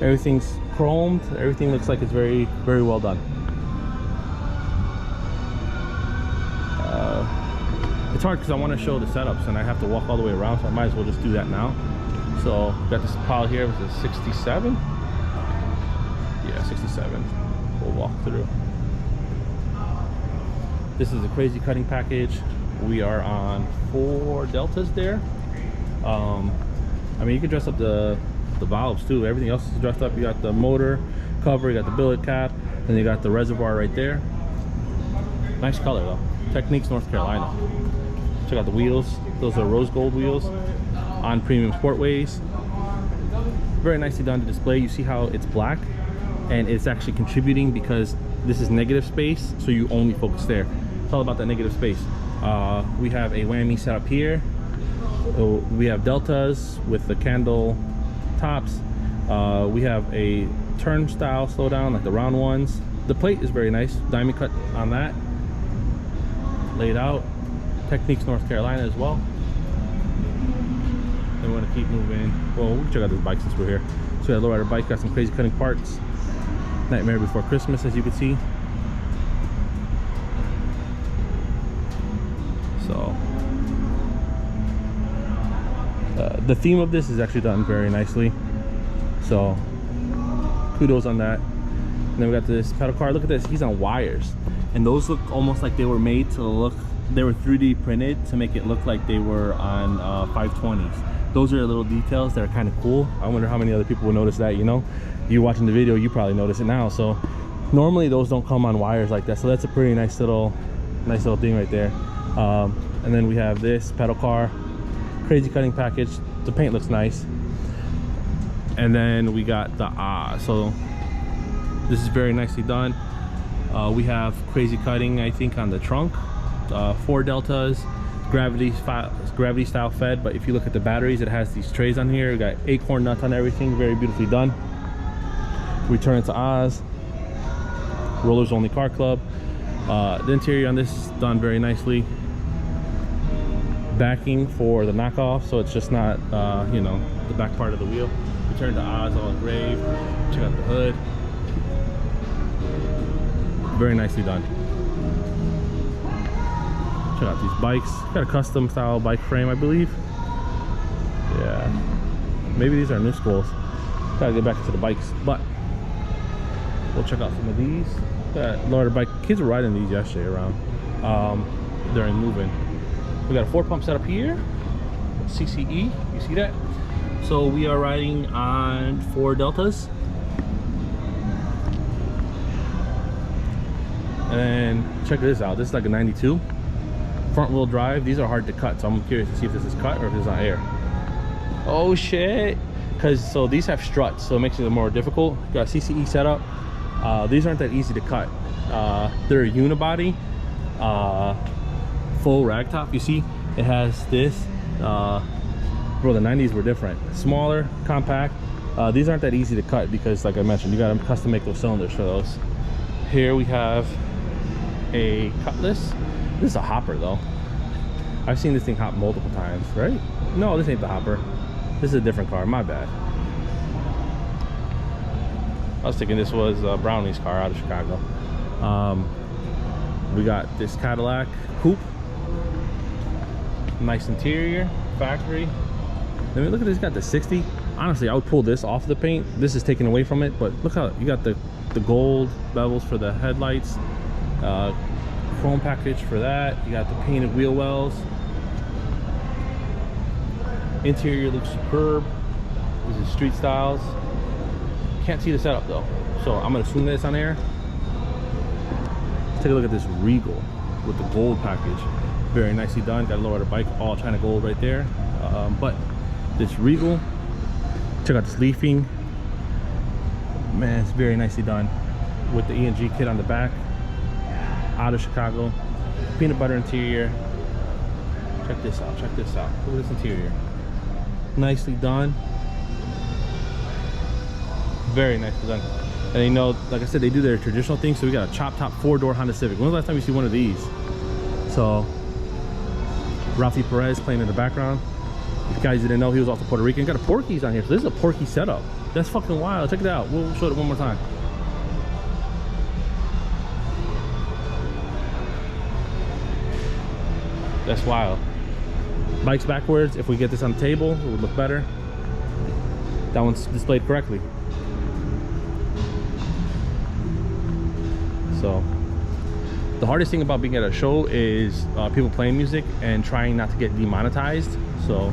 Everything's chromed. Everything looks like it's very, very well done. It's hard because I want to show the setups and I have to walk all the way around, so I might as well just do that now. So got this pile here with a 67. Yeah, 67. We'll walk through. This is a crazy cutting package. We are on 4 deltas there. I mean, you can dress up the valves too. Everything else is dressed up. You got the motor cover, you got the billet cap, and you got the reservoir right there. Nice color though. Techniques, North Carolina. Check out the wheels. Those are rose gold wheels on premium Sportways. Very nicely done to display. You see how it's black, and it's actually contributing because this is negative space, so you only focus there. It's all about that negative space. We have a whammy set up here. We have deltas with the candle tops. We have a turnstile slow down like the round ones. The plate is very nice, diamond cut on that, laid out. Techniques, North Carolina as well. Then we're gonna keep moving. Well, we can check out this bike since we're here. So we have a Lowrider bike, got some crazy cutting parts. Nightmare Before Christmas, as you can see. So the theme of this is actually done very nicely, so kudos on that. And then we got this pedal car. Look at this, he's on wires, and those look almost like they were made to look, they were 3D printed to make it look like they were on 520s. Those are little details that are kind of cool. I wonder how many other people will notice that. You know, you watching the video, you probably notice it now. So normally those don't come on wires like that, so that's a pretty nice little thing right there. And then we have this pedal car, crazy cutting package. The paint looks nice. And then we got the so this is very nicely done. We have crazy cutting, I think, on the trunk. 4 deltas, gravity style fed, but if you look at the batteries, it has these trays on here. We got acorn nuts on everything, very beautifully done. Return to Oz, Rollers Only Car Club. The interior on this is done very nicely. backing for the knockoff, so it's just not you know, the back part of the wheel. Return to Oz, all engraved. Check out the hood. Very nicely done. Check out these bikes. Got a custom style bike frame, I believe. Yeah, maybe these are new schools. Gotta get back into the bikes, but we'll check out some of these. Lowrider bike. Kids were riding these yesterday around during moving. We got a 4-pump setup here, CCE. You see that? So we are riding on 4 Deltas. And check this out. This is like a 92 front wheel drive. These are hard to cut, so I'm curious to see if this is cut or if it's on air. Oh shit! Because so these have struts, so it makes it more difficult. Got CCE setup. These aren't that easy to cut. They're unibody, full ragtop. You see, it has this. Bro, the 90s were different. Smaller, compact. These aren't that easy to cut because, like I mentioned, you gotta custom make those cylinders for those. Here we have a Cutlass. This is a hopper though. I've seen this thing hop multiple times, right? No, this ain't the hopper. This is a different car, my bad. I was thinking this was Brownlee's car out of Chicago. We got this Cadillac coupe. Nice interior, factory. I mean, look at this, got the 60. Honestly, I would pull this off the paint. This is taken away from it, but look how you got the gold bevels for the headlights. Chrome package for that. You got the painted wheel wells. Interior looks superb. This is street styles. Can't see the setup though, so I'm gonna assume that it's on air. Let's take a look at this Regal with the gold package. Very nicely done. Got a Lowrider bike, all China gold right there. But this Regal, check out this leafing. Man, it's very nicely done with the E&G kit on the back. Out of Chicago. Peanut butter interior. Check this out, check this out. Look at this interior. Nicely done. Very nicely done. And you know, like I said, they do their traditional thing. So we got a chop top 4-door Honda Civic. When was the last time you see one of these? So Rafi Perez playing in the background. If you guys didn't know, he was also Puerto Rican. Got a Porky's on here, so this is a Porky setup. That's fucking wild. Check it out. We'll show it one more time. That's wild. Bike's backwards. If we get this on the table, it would look better. That one's displayed correctly. So the hardest thing about being at a show is people playing music and trying not to get demonetized. So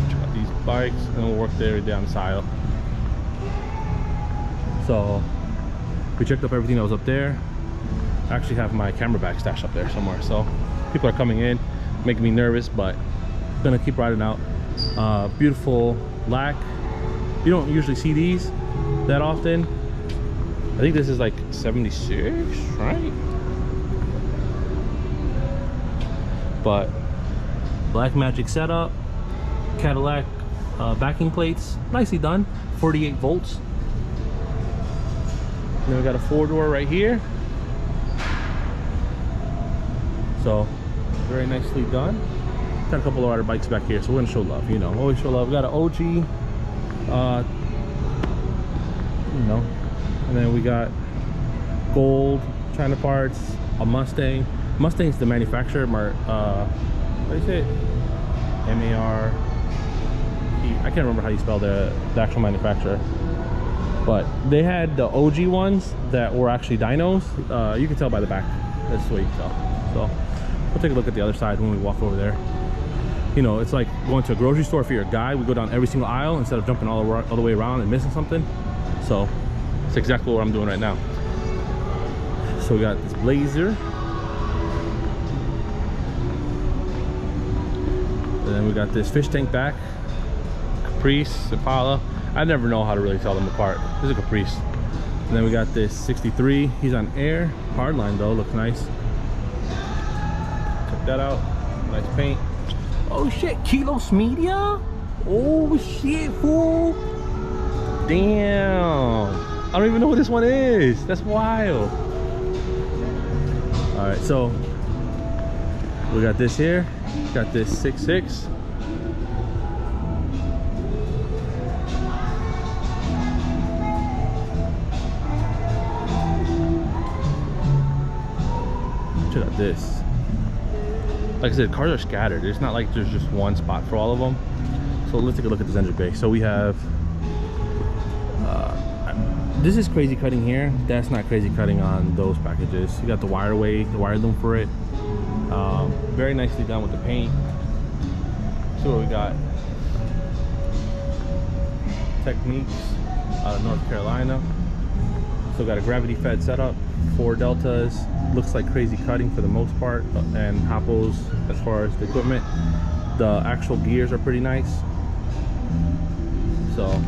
check out these bikes, and we'll work there down the side. So we checked up everything that was up there. I actually have my camera bag stashed up there somewhere, so people are coming in, making me nervous, but I'm gonna keep riding out. Beautiful lack. You don't usually see these that often. I think this is like 76, right? But Black Magic setup, Cadillac backing plates, nicely done. 48 volts. And then we got a 4-door right here. So very nicely done. Got a couple of other bikes back here, so we're gonna show love. You know, always show love. We got an OG, you know, and then we got gold China parts, a Mustang. Mustang's the manufacturer. What is it? M-A-R. I can't remember how you spell the actual manufacturer. But they had the OG ones that were actually dynos. You can tell by the back. That's sweet. So we'll take a look at the other side when we walk over there. You know, it's like going to a grocery store. If you're a guy, we go down every single aisle instead of jumping all the way around and missing something. So it's exactly what I'm doing right now. So we got this Blazer. And then we got this fish tank back. Caprice, Impala. I never know how to really tell them apart. This is a Caprice. And then we got this 63. He's on air. Hardline though, looks nice. Check that out. Nice paint. Oh shit, Kilos Media? Oh shit, fool. Damn. I don't even know what this one is. That's wild. Alright, so We got this here. Got this 6.6. Check out this. Like I said, cars are scattered. It's not like there's just one spot for all of them. So let's take a look at this engine bay. So we have this is crazy cutting here. That's not crazy cutting on those packages. You got the wire weight, the wire loom for it. Very nicely done with the paint. So what we got, Techniques out of North Carolina. So got a gravity fed setup, 4 deltas. Looks like crazy cutting for the most part, and Hoppos as far as the equipment. The actual gears are pretty nice. So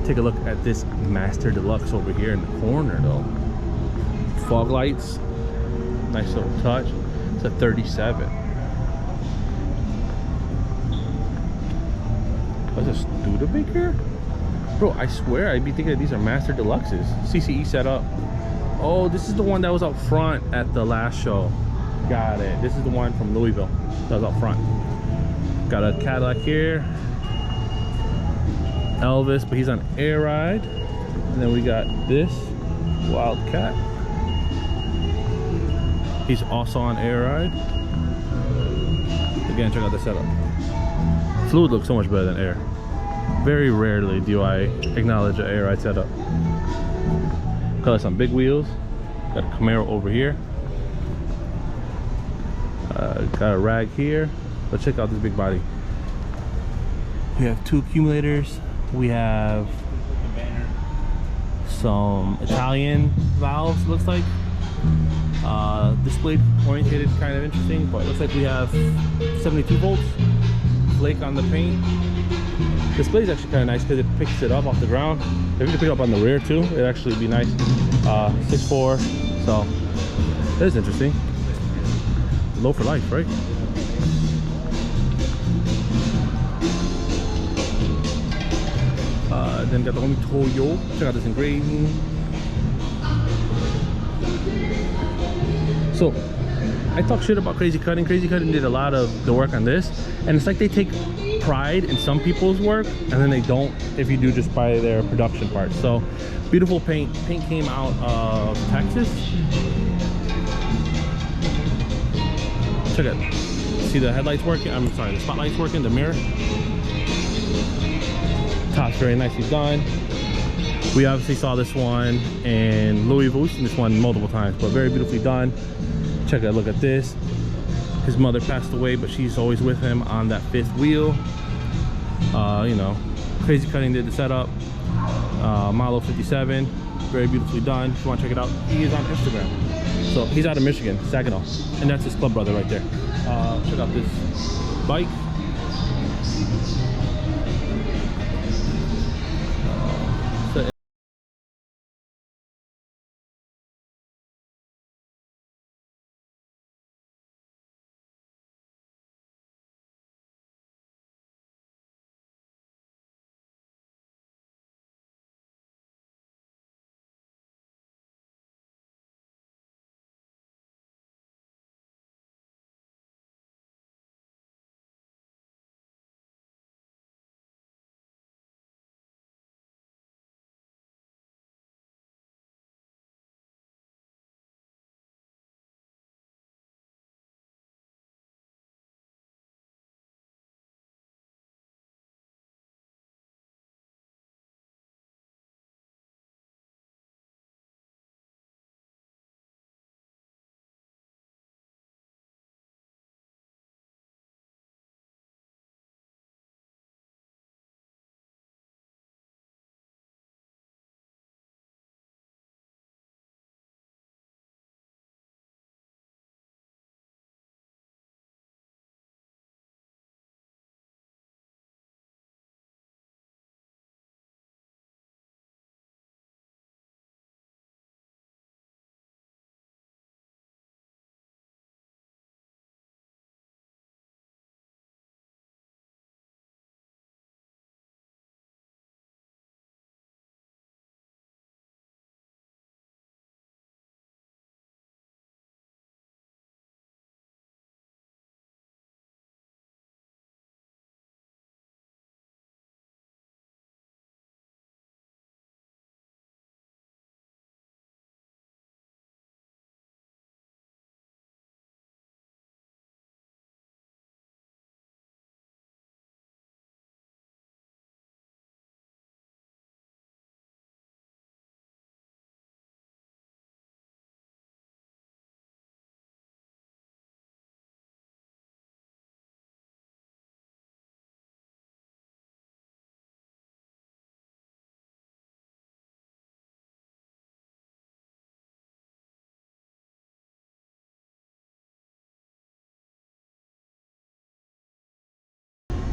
take a look at this Master Deluxe over here in the corner though. Fog lights, nice little touch. It's a 37. What's a Studebaker? Bro, I swear I'd be thinking that these are Master Deluxes. CCE setup. Oh, this is the one that was out front at the last show. Got it. This is the one from Louisville that was out front. Got a Cadillac here. Elvis, but he's on air ride. And then we got this Wildcat. He's also on air ride. Again, check out the setup. Fluid looks so much better than air. Very rarely do I acknowledge an air ride setup. Got some big wheels. Got a Camaro over here. Got a rag here. Let's check out this big body. We have 2 accumulators. We have some Italian valves, looks like. Displayed orientated, kind of interesting, but it looks like we have 72 volts. Flake on the paint. Display is actually kind of nice because it picks it up off the ground. If you can pick it up on the rear too, it'd actually be nice. 6.4, so that is interesting. Low for life, right? Then got the homie Toyo. Check out this engraving. So I talk shit about Crazy Cutting. Crazy Cutting did a lot of the work on this, and it's like they take pride in some people's work and then they don't if you do just buy their production parts. So beautiful paint. Paint came out of Texas. Check it. See the headlights working? I'm sorry, the spotlight's working, the mirror. Top's very nicely done. We obviously saw this one in Louisville. We've seen this one multiple times, but very beautifully done. Check a look at this. His mother passed away, but she's always with him on that 5th wheel. You know, Crazy Cutting did the setup. Model 57, very beautifully done. If you want to check it out, he is on Instagram. So he's out of Michigan, Saginaw, and that's his club brother right there. Check out this bike.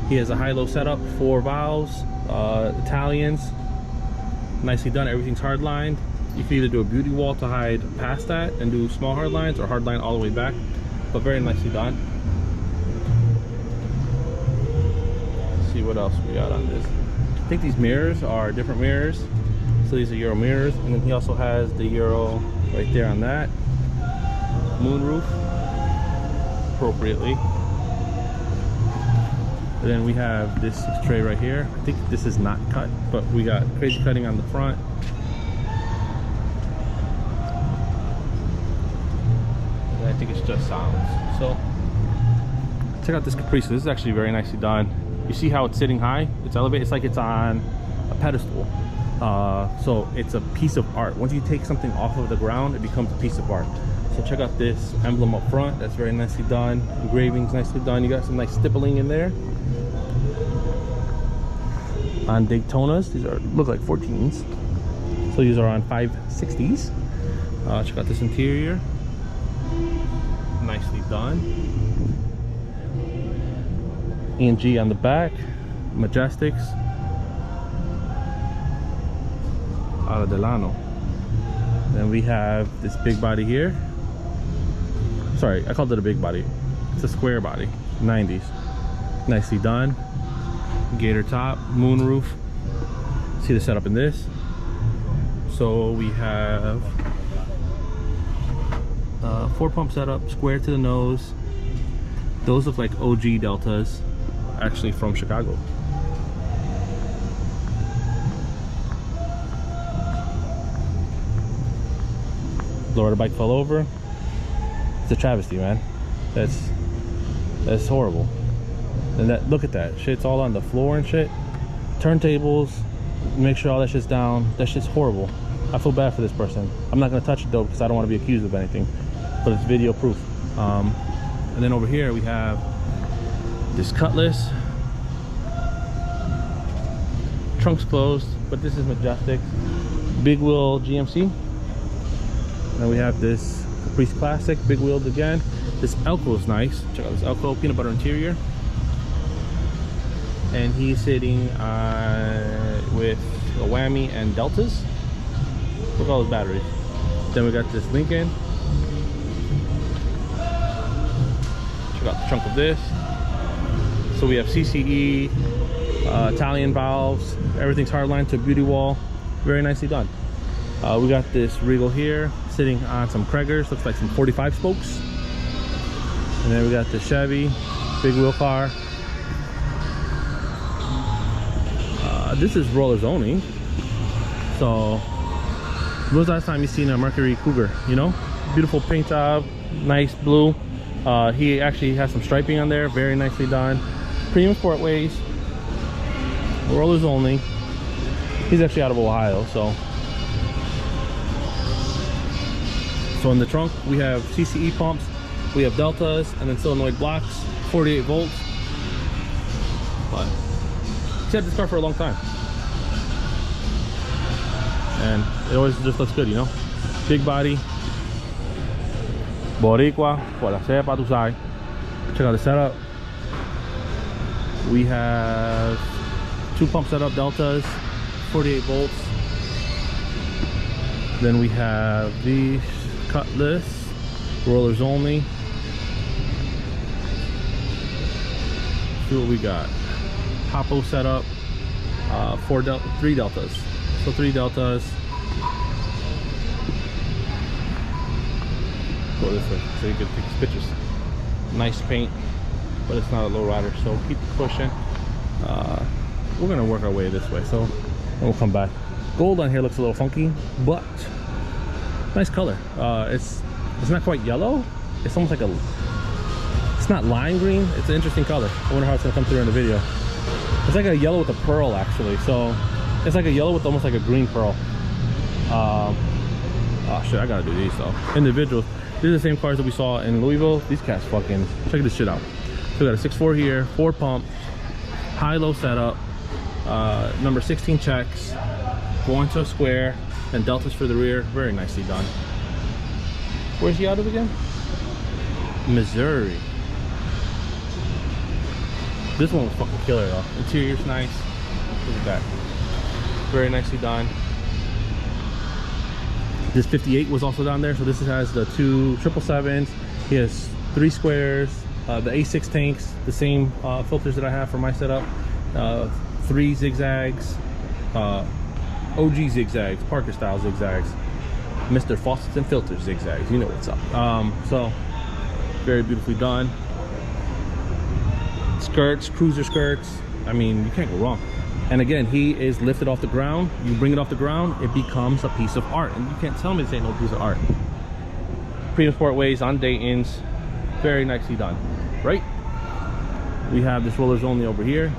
He has a high-low setup, 4 valves, Italians, nicely done. Everything's hard lined. You can either do a beauty wall to hide past that and do small hard lines, or hard line all the way back, but very nicely done. Let's see what else we got on this. I think these mirrors are different mirrors, so these are Euro mirrors, and then he also has the Euro right there on that moonroof appropriately. And then we have this tray right here. I think this is not cut, but we got crazy cutting on the front. And I think it's just sounds. So check out this Caprice. This is actually very nicely done. You see how it's sitting high? It's elevated. It's like it's on a pedestal. So it's a piece of art. Once you take something off of the ground, it becomes a piece of art. So check out this emblem up front. That's very nicely done. Engraving's nicely done. You got some nice stippling in there. On Daytonas, these are look like 14s. So these are on 560s. Check out this interior. Nicely done. E&G on the back. Majestics. Ala Delano. Then we have this big body here. Sorry, I called it a big body. It's a square body, 90s. Nicely done. Gator top, moonroof. See the setup in this. So we have 4-pump setup, square to the nose. Those look like OG Deltas, actually from Chicago. Lowrider bike fell over. It's a travesty, man. That's horrible. And that, look at that shit's all on the floor and shit. Turntables, make sure all that shit's down. That shit's horrible. I feel bad for this person. I'm not gonna touch it though because I don't want to be accused of anything, but it's video proof. And then over here we have this Cutlass. Trunk's closed, but this is Majestic. Big wheel GMC. And we have this Caprice Classic, big wheeled again. This Elko is nice. Check out this Elko, peanut butter interior. And he's sitting with a Whammy and Deltas. Look at all those batteries. Then we got this Lincoln. Check out the trunk of this. So we have CCE, Italian valves. Everything's hardlined to a beauty wall. Very nicely done. We got this Regal here sitting on some Craigers. Looks like some 45 spokes. And then we got the Chevy, big wheel car. This is rollers only. So when was the last time you seen a Mercury Cougar? You know, beautiful paint job, nice blue. He actually has some striping on there, very nicely done. Premium Sportways, rollers only. He's actually out of Ohio, so in the trunk we have CCE pumps, we have Deltas, and then solenoid blocks, 48 volts. But he's had this car for a long time, and it always just looks good, you know. Big body, Boricua, por la cepa, tu sabes. Check out the setup. We have 2-pump setup Deltas, 48 volts. Then we have these Cutlass, rollers only. See what we got. Hopo setup, 3 Deltas. So 3 Deltas. Go this way so you can take these pictures. Nice paint, but it's not a Lowrider, so keep pushing. We're gonna work our way this way, so we'll come back. Gold on here looks a little funky, but nice color. It's not quite yellow. It's almost like a, it's not lime green. It's an interesting color. I wonder how it's gonna come through in the video. It's like a yellow with a pearl, actually. So it's like a yellow with almost like a green pearl. Oh shit, I gotta do these though. Individuals. These are the same cars that we saw in Louisville. These cats fucking, check this shit out. So we got a 6.4 here, 4-pump, high-low setup, number 16 checks, going to a square, and Deltas for the rear. Very nicely done. Where's he out of again? Missouri. This one was fucking killer though. Interior's nice. Look at that. Very nicely done. This 58 was also down there. So this has the 2 777s. He has 3 squares, the A6 tanks, the same filters that I have for my setup. 3 zigzags, OG zigzags, Parker style zigzags, Mr. Faucets and Filters zigzags. You know what's up. So very beautifully done. Skirts, cruiser skirts. I mean, you can't go wrong. And again, he is lifted off the ground. You bring it off the ground, it becomes a piece of art. And you can't tell me this ain't no piece of art. Premium Sportways on Dayton's. Very nicely done, right? We have this rollers only over here.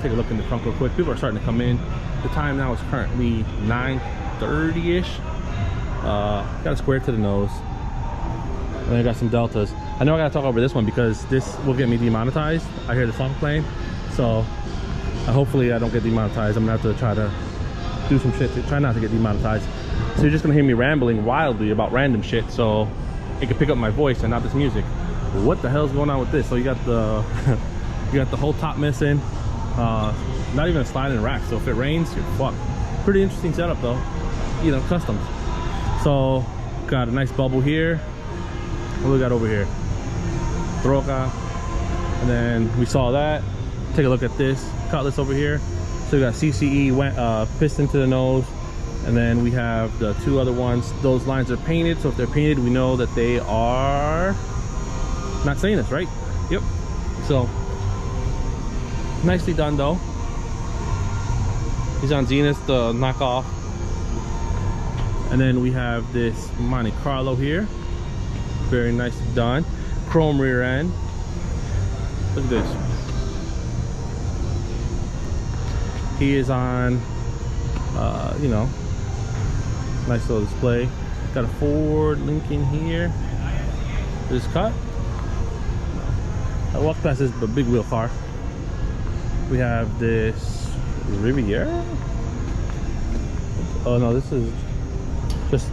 Take a look in the trunk real quick. People are starting to come in. The time now is currently 9:30-ish. Got a square to the nose. And I got some deltas. I know I gotta talk over this one because this will get me demonetized. I hear the song playing, so hopefully I don't get demonetized. I'm gonna have to try to do some shit to try not to get demonetized. So you're just gonna hear me rambling wildly about random shit, so it can pick up my voice and not this music. What the hell's going on with this? So you got the you got the whole top missing. Not even a sliding rack, so if it rains, you're fucked. Pretty interesting setup though, you know, customs. So got a nice bubble here. What do we got over here? Troca. And then we saw that. Take a look at this cutlass over here. So we got CCE piston to the nose, and then we have the 2 other ones. Those lines are painted, so if they're painted, we know that they are not stainless, right? Yep. So nicely done though. He's on Zenith, the knockoff. And then we have this Monte Carlo here. Very nicely done. Chrome rear end. Look at this. He is on, you know, nice little display. Got a Ford Lincoln here. This cut. I walked past this big wheel car. We have this Riviera. Oh no, this is just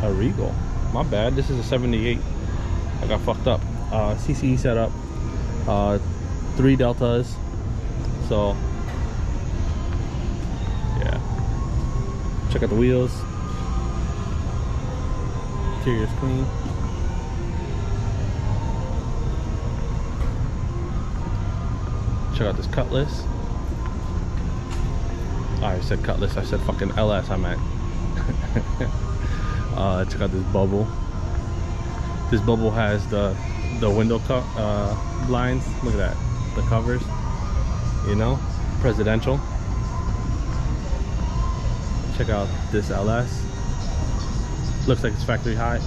a Regal. My bad. This is a 78. I got fucked up. CCE setup. 3 deltas. So yeah. Check out the wheels. Interior's clean. Check out this Cutlass. Oh, I said Cutlass, I said fucking LS, I meant. Check out this bubble. This bubble has the window blinds. Look at that, the covers. You know, presidential. Check out this LS. Looks like it's factory high.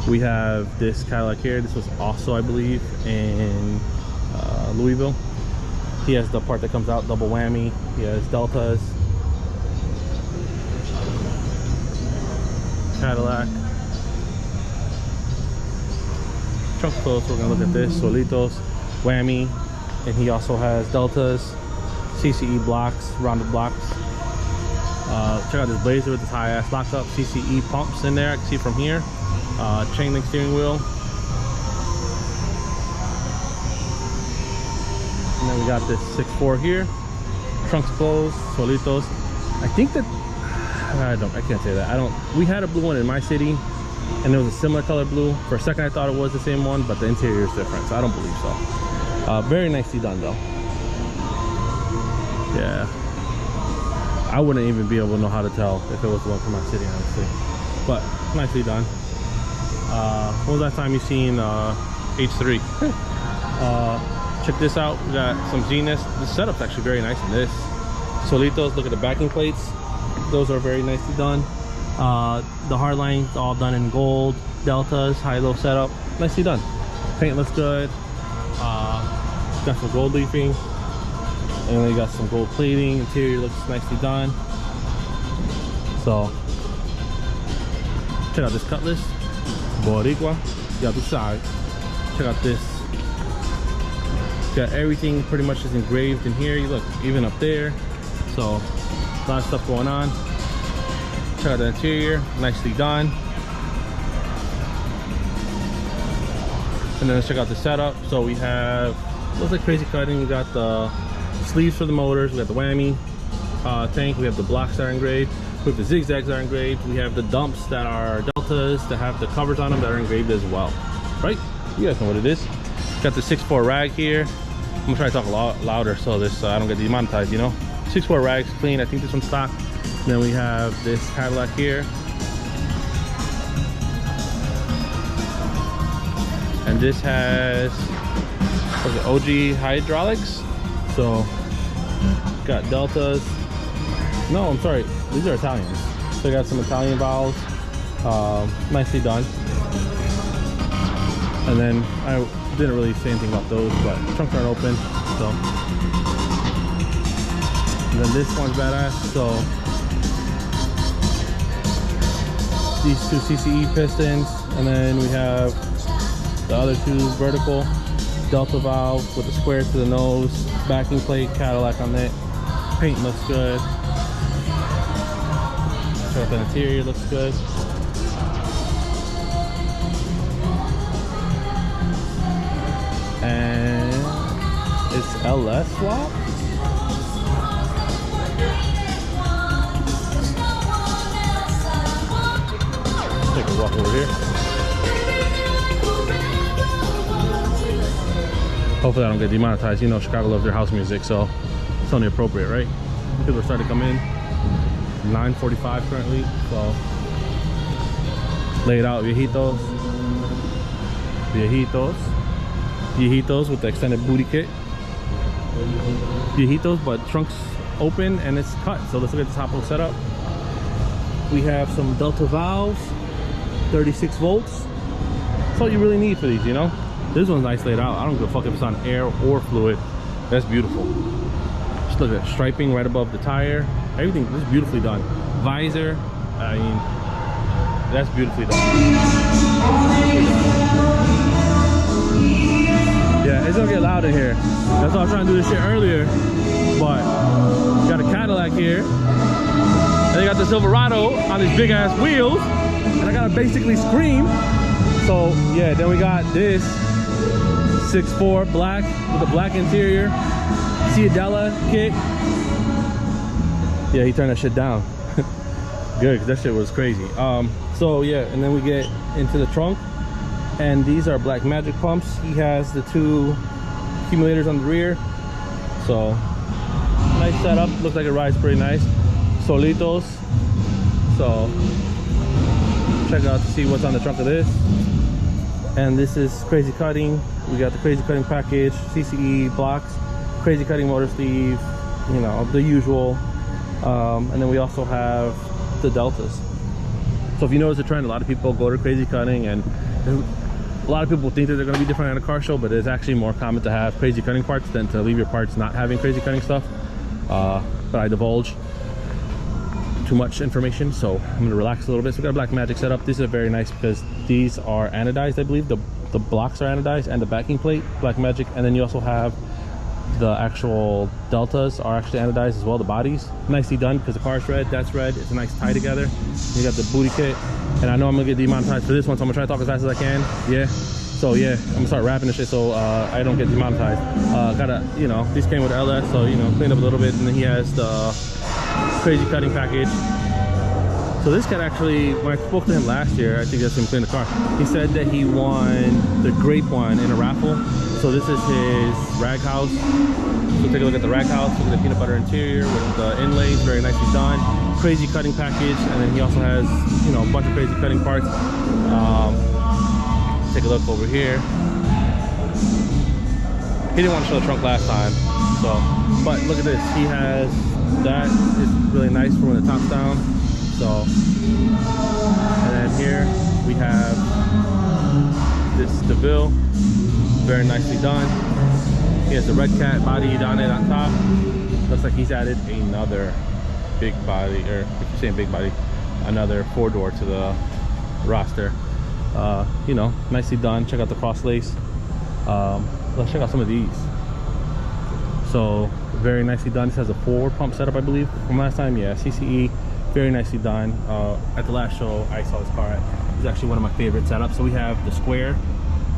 We have this Cadillac here. This was also, I believe, in Louisville. He has the part that comes out, double whammy. He has deltas. Cadillac. Trunk closed, we're gonna look at this. Solitos, whammy. And he also has deltas, CCE blocks, rounded blocks. Check out this Blazer with this high ass lockup. CCE pumps in there, I can see from here. Chain link steering wheel. And then we got this 6.4 here. Trunks closed, Solitos. I think that I can't say that. We had a blue one in my city, and there was a similar color blue. For a second I thought it was the same one, but the interior is different, so I don't believe so. Very nicely done though. Yeah, I wouldn't even be able to know how to tell if it was the one from my city, honestly. But nicely done. When was the last time you seen H3? Check this out. We got some Zenith. The setup's actually very nice in this. Solitos, look at the backing plates. Those are very nicely done. The hard lines all done in gold. Deltas, high-low setup. Nicely done. Paint looks good. Got some gold leafing. And then you got some gold plating. Interior looks nicely done. So, check out this Cutlass. Boricua. Yeah, the side. Check out this. Got everything pretty much is engraved in here. You look, even up there. So, a lot of stuff going on. Check out the interior, nicely done. And then let's check out the setup. So we have looks like crazy cutting. We got the sleeves for the motors, we got the whammy tank, we have the blocks that are engraved, we have the zigzags that are engraved, we have the dumps that are deltas that have the covers on them that are engraved as well, right? You guys know what it is. Got the 6.4 rag here. I'm gonna try to talk a lot louder so this I don't get demonetized, you know. 6.4 rags, clean. I think this one's stock. Then we have this Cadillac here, and this has OG hydraulics. So got deltas. No, I'm sorry, these are Italians. So I got some Italian valves, nicely done. And then I didn't really say anything about those, but trunks aren't open. So, and then this one's badass. So these two CCE pistons, and then we have the other two vertical delta valve with the square to the nose, backing plate, Cadillac on it. Paint looks good. Check out the interior, looks good. And it's LS swap. Take a walk over here. Hopefully I don't get demonetized. You know, Chicago loves their house music, so it's only appropriate, right? People are starting to come in. 9:45 currently, so laid out viejitos with the extended booty kit. Viejitos, but trunks open and it's cut. So let's look at the top of the setup. We have some delta valves, 36 volts. That's all you really need for these, you know. This one's nice laid out. I don't give a fuck if it's on air or fluid. That's beautiful. Just look at striping right above the tire. Everything is beautifully done. Visor, I mean, that's beautifully done. Yeah, it's gonna get loud in here. That's why I was trying to do this shit earlier. But got a Cadillac here. And they got the Silverado on these big ass wheels. And I gotta basically scream. So yeah, then we got this 6.4 black with a black interior. Cadillac kit. Yeah, he turned that shit down. Good, because that shit was crazy. So yeah, and then we get into the trunk, and these are Black Magic pumps. He has the two accumulators on the rear. So nice setup. Looks like it rides pretty nice. Solitos. So check it out to see what's on the trunk of this. And this is crazy cutting. We got the crazy cutting package, CCE blocks, crazy cutting motor sleeve, you know, the usual. And then we also have the deltas. So if you notice the trend, a lot of people go to crazy cutting, and a lot of people think that they're going to be different at a car show, but it's actually more common to have crazy cutting parts than to leave your parts not having crazy cutting stuff. But I divulge too much information, so I'm going to relax a little bit. So we got a Black Magic setup. These are very nice because these are anodized, I believe. The blocks are anodized, and the backing plate, Black Magic. And then you also have the actual deltas are actually anodized as well, the bodies. Nicely done because the car's red, that's red. It's a nice tie together. You got the booty kit. And I know I'm gonna get demonetized for this one, so I'm gonna try to talk as fast as I can. Yeah. So yeah, I'm gonna start rapping this shit so I don't get demonetized. Gotta, you know, these came with LS, so you know, clean up a little bit. And then he has the crazy cutting package. So this cat actually, when I spoke to him last year, I think that's him clean the car. He said that he won the grape one in a raffle. So this is his rag house. So take a look at the rag house. Look at the peanut butter interior with the inlays, very nicely done. Crazy cutting package, and then he also has, you know, a bunch of crazy cutting parts. Take a look over here. He didn't want to show the trunk last time, so. But look at this. He has that. It's really nice for when the top's down. So, and then here we have this DeVille, very nicely done. He has the red cat body on it on top. Looks like he's added another big body, or if you're saying big body, another 4-door to the roster. You know, nicely done. Check out the cross lace. Let's check out some of these. So very nicely done. This has a 4-pump setup, I believe, from last time. Yeah, CCE. Very nicely done. At the last show I saw this car at, it's actually one of my favorite setups. So we have the square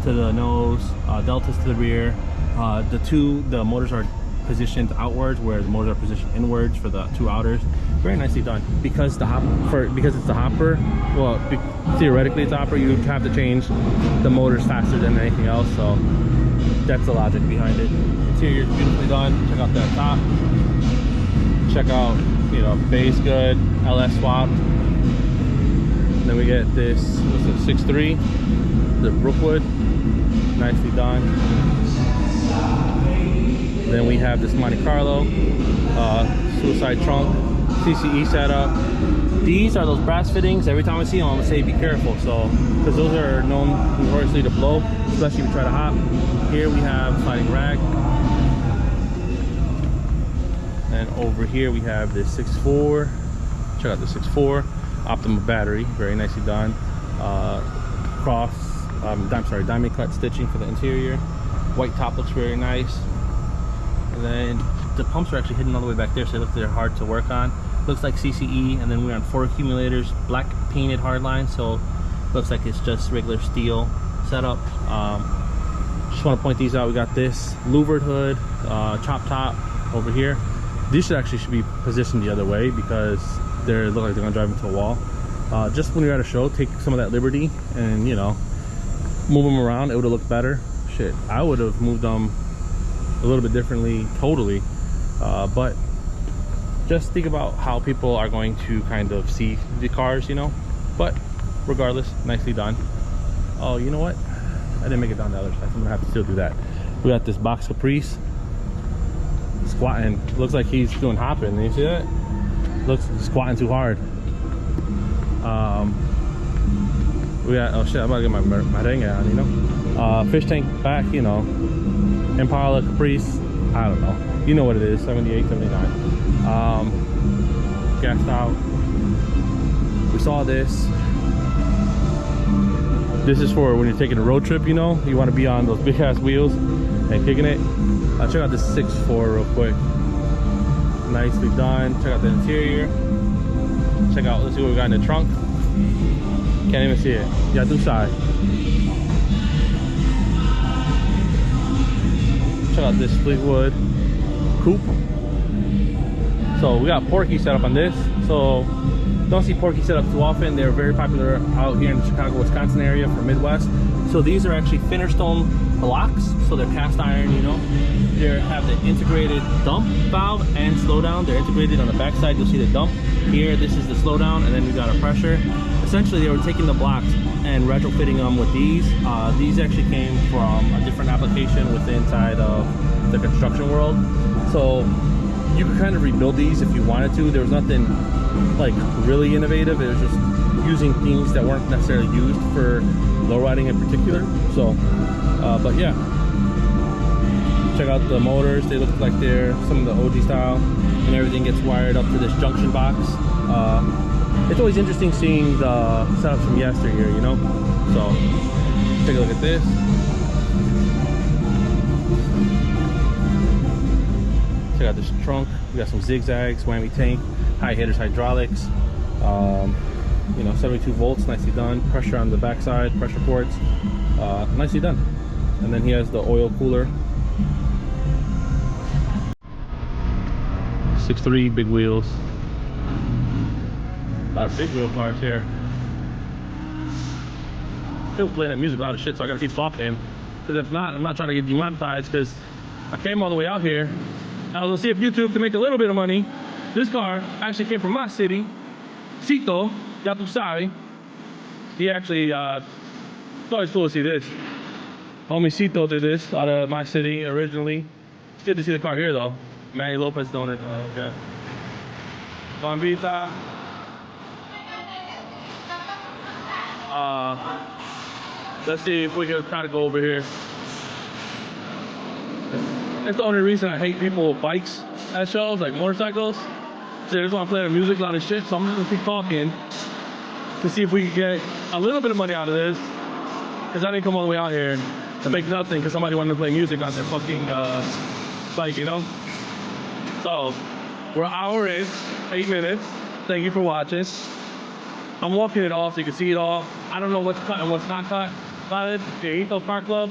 to the nose, deltas to the rear. The motors are positioned outwards, where the motors are positioned inwards for the two outers. Very nicely done. Because because it's the hopper, well, theoretically it's a hopper, you have to change the motors faster than anything else, so that's the logic behind it. Interior is beautifully done. Check out that top. Check out, you know, base good, LS swap. Then we get this, what's it, 6.3, the Brookwood, nicely done. Then we have this Monte Carlo, suicide trunk, CCE setup. These are those brass fittings. Every time I see them, I'm gonna say be careful. So, because those are known notoriously to blow, especially if you try to hop. Here we have sliding rack. And over here we have this 6.4. Check out the 6.4 Optima battery, very nicely done. Diamond cut stitching for the interior. White top looks very nice. And then the pumps are actually hidden all the way back there, so they look they're hard to work on. Looks like CCE, and then we're on 4 accumulators, black painted hardline, so looks like it's just regular steel setup. Just want to point these out. We got this louvered hood, chop top over here. These should be positioned the other way because they look like they're gonna drive into a wall. Just when you're at a show, take some of that liberty and, you know, move them around. It would have looked better. Shit, I would have moved them a little bit differently, totally. But just think about how people are going to kind of see the cars, you know. But regardless, nicely done. Oh, you know what? I didn't make it down the other side, so I'm gonna have to still do that. We got this box Caprice squatting. Looks like he's doing hopping. You see that? Looks squatting too hard. We got, oh shit, I'm about to get my merengue on, you know. Fish tank back, you know. Impala, Caprice, I don't know. You know what it is, 78, 79. Gassed out. We saw this. This is for when you're taking a road trip, you know. You want to be on those big ass wheels and kicking it. Check out this 6.4 real quick. Nicely done. Check out the interior. Check out, let's see what we got in the trunk. Can't even see it. Yeah, do side. Check out this Fleetwood coupe. So we got Porky set up on this. So don't see Porky set up too often. They're very popular out here in the Chicago, Wisconsin area for Midwest. So these are actually thinner stone blocks. So they're cast iron, you know. They have the integrated dump valve and slowdown. They're integrated on the back side. You'll see the dump here. This is the slowdown, and then we got a pressure. Essentially, they were taking the blocks and retrofitting them with these. These actually came from a different application within inside of the construction world. So you could kind of rebuild these if you wanted to. There was nothing like really innovative. It was just using things that weren't necessarily used for lowriding in particular. So, but yeah. Check out the motors. They look like they're some of the OG style, and everything gets wired up to this junction box. It's always interesting seeing the setups from yesteryear, you know. So take a look at this. Check out this trunk. We got some zigzags, whammy tank, high hitters hydraulics. You know, 72 volts, nicely done. Pressure on the backside, pressure ports, nicely done. And then he has the oil cooler. 6.3 big wheels. A lot of big wheel cars here. Still playing that music loud as shit, so I gotta keep stopping. Because if not, I'm not trying to get demonetized. Because I came all the way out here. I was gonna see if YouTube can make a little bit of money. This car actually came from my city, Cito, ya tu sabe. He actually, it's always cool to see this. Homie Cito did this out of my city originally. It's good to see the car here though. Manny Lopez doing it. Okay. Bombita. Let's see if we can try to go over here. That's the only reason I hate people with bikes at shows, like motorcycles. So they just want to play the music loud as shit, so I'm just gonna keep talking to see if we can get a little bit of money out of this. Because I didn't come all the way out here to make nothing because somebody wanted to play music on their fucking bike, you know? So, we're an hour in, 8 minutes. Thank you for watching. I'm walking it off so you can see it all. I don't know what's cut and what's not cut. Valid, Viejitos Car Club.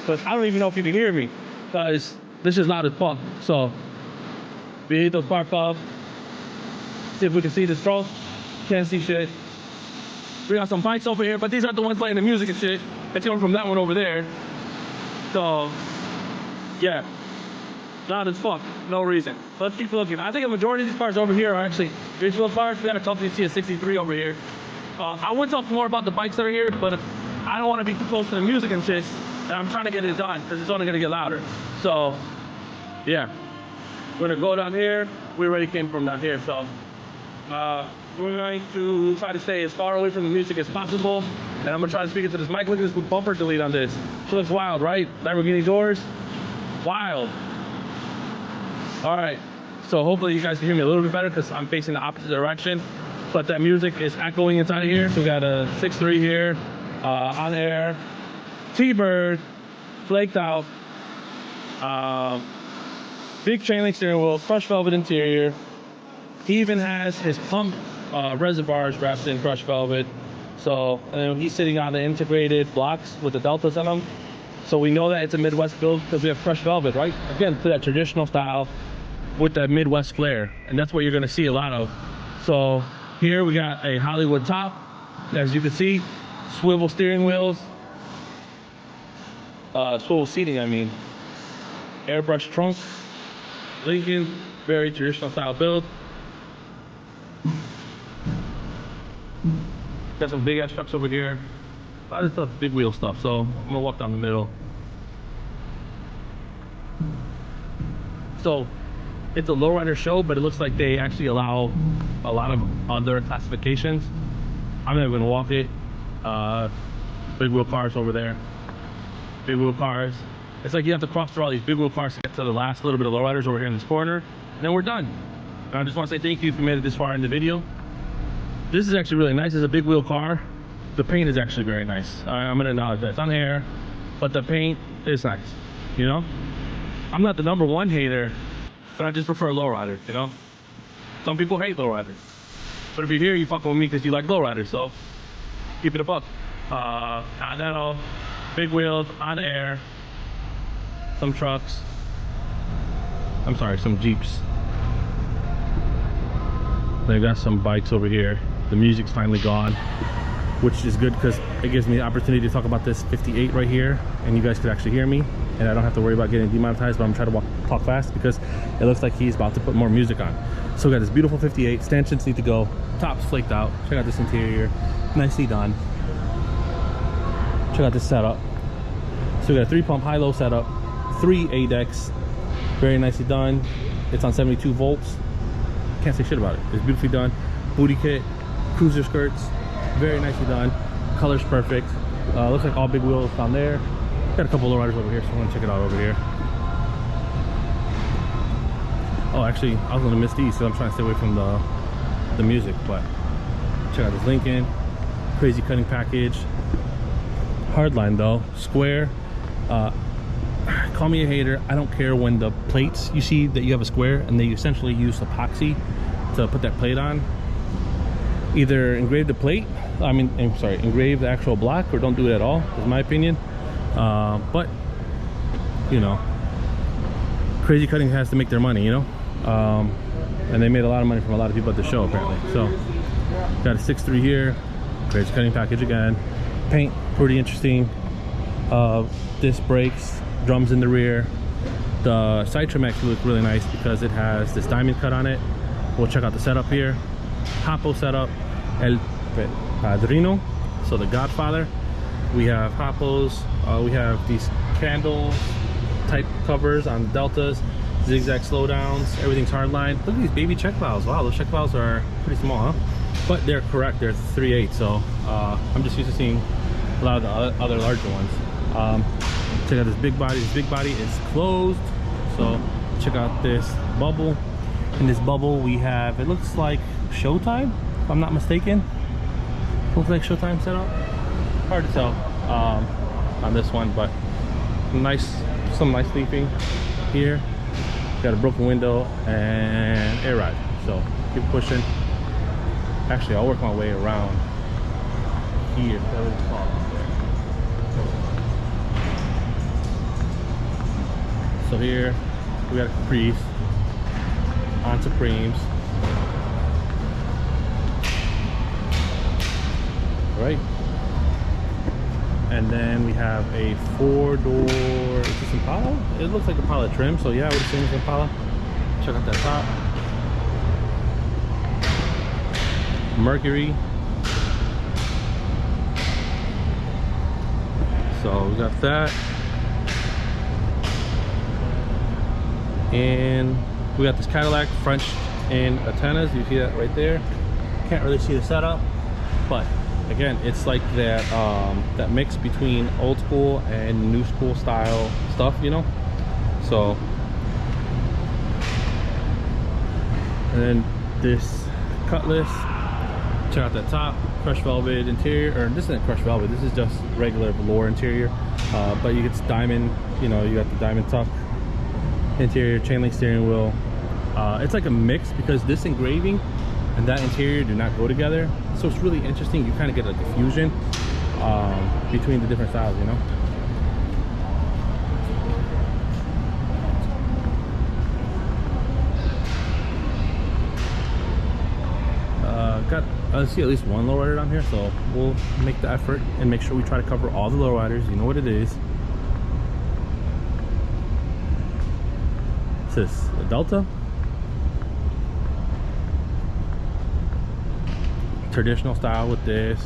But I don't even know if you can hear me, because this is loud as fuck. So, Viejitos Car Club. See if we can see this truck. Can't see shit. We got some bikes over here, but these aren't the ones playing the music and shit. It's coming from that one over there. So, yeah. Loud as fuck, no reason. So let's keep looking. I think a majority of these cars over here are actually visual cars. We got a company C63 over here. I want to talk more about the bikes that are here, but I don't want to be too close to the music and shit. And I'm trying to get it done because it's only going to get louder. So, yeah. We're going to go down here. We already came from down here, so we're going to try to stay as far away from the music as possible. And I'm going to try to speak into this mic. Look at this bumper delete on this. It looks wild, right? Lamborghini doors. Wild. All right, so hopefully you guys can hear me a little bit better because I'm facing the opposite direction. But that music is echoing inside of here. So we got a 6.3 here, on air, T-Bird, flaked out, big chain link steering wheel, crushed velvet interior. He even has his pump reservoirs wrapped in crushed velvet. So, and then he's sitting on the integrated blocks with the deltas on them. So we know that it's a Midwest build because we have crushed velvet, right? Again, to that traditional style with that Midwest flair. And that's what you're gonna see a lot of. So here we got a Hollywood top. As you can see, swivel steering wheels. Swivel seating, I mean. Airbrush trunk. Lincoln, very traditional style build. Got some big ass trucks over here. A lot of stuff, big wheel stuff. So I'm gonna walk down the middle. So it's a lowrider show, but it looks like they actually allow a lot of other classifications. I'm not gonna walk it. Big wheel cars over there. Big wheel cars. It's like you have to cross through all these big wheel cars to get to the last little bit of lowriders over here in this corner, and then we're done. And I just want to say thank you if you made it this far in the video. This is actually really nice. It's a big wheel car. The paint is actually very nice. I'm gonna acknowledge that. It's on air, but the paint is nice, you know? I'm not the #1 hater, but I just prefer lowriders, you know? Some people hate lowriders. But if you're here, you fucking with me because you like lowriders, so keep it a buck. Continental, big wheels, on air, some trucks. I'm sorry, some Jeeps. They got some bikes over here. The music's finally gone, which is good because it gives me the opportunity to talk about this 58 right here, and you guys could actually hear me, and I don't have to worry about getting demonetized. But I'm trying to talk fast because it looks like he's about to put more music on. So we got this beautiful 58. Stanchions need to go. Tops flaked out. Check out this interior, nicely done. Check out this setup. So we got a 3-pump high-low setup, 3 ADEX, very nicely done. It's on 72 volts. Can't say shit about it. It's beautifully done. Booty kit, cruiser skirts, very nicely done. Color's perfect. Looks like all big wheels down there. Got a couple of lowriders over here, so I'm gonna check it out over here. Oh, actually, I was gonna miss these because I'm trying to stay away from the music. But check out this Lincoln, crazy cutting package. Hardline though, square. Call me a hater. I don't care when the plates you see that you have a square and they essentially use epoxy to put that plate on. Either engrave the plate, engrave the actual block, or don't do it at all, is my opinion. But you know, crazy cutting has to make their money, you know. And they made a lot of money from a lot of people at the show apparently. So got a 6.3 here, crazy cutting package again. Paint pretty interesting. Disc brakes, drums in the rear. The Citroen actually look really nice because it has this diamond cut on it. We'll check out the setup here. Hapo setup, El Padrino, so the Godfather. We have Hapos. We have these candle type covers on the Deltas, zigzag slowdowns. Everything's hardline. Look at these baby check valves. Wow, those check valves are pretty small, huh? But they're correct. They're 3/8. So I'm just used to seeing a lot of the other larger ones. Check out this big body. This big body is closed. So check out this bubble. In this bubble we have, it looks like Showtime, if I'm not mistaken. Looks like Showtime setup. Hard to tell on this one, but some nice sleeping here. Got a broken window and air ride. So keep pushing. Actually, I'll work my way around here. So here we got a Caprice on Supremes. Right, and then we have a 4-door, is this Impala? It looks like Impala trim, so yeah, I would assume it's Impala. Check out that top. Mercury. So we got that, and we got this Cadillac French and antennas. You see that right there. Can't really see the setup, but again, it's like that that mix between old school and new school style stuff, you know. So, and then this Cutlass. Check out that top, crushed velvet interior, or this isn't crushed velvet, this is just regular velour interior, but you get this diamond, you know, you got the diamond tuck interior, chain link steering wheel. It's like a mix because this engraving and that interior do not go together, so it's really interesting. You kind of get like a fusion between the different styles, you know. I see at least one lowrider down here, so we'll make the effort and make sure we try to cover all the lowriders. You know what it is. What's this? A Delta? Traditional style with this.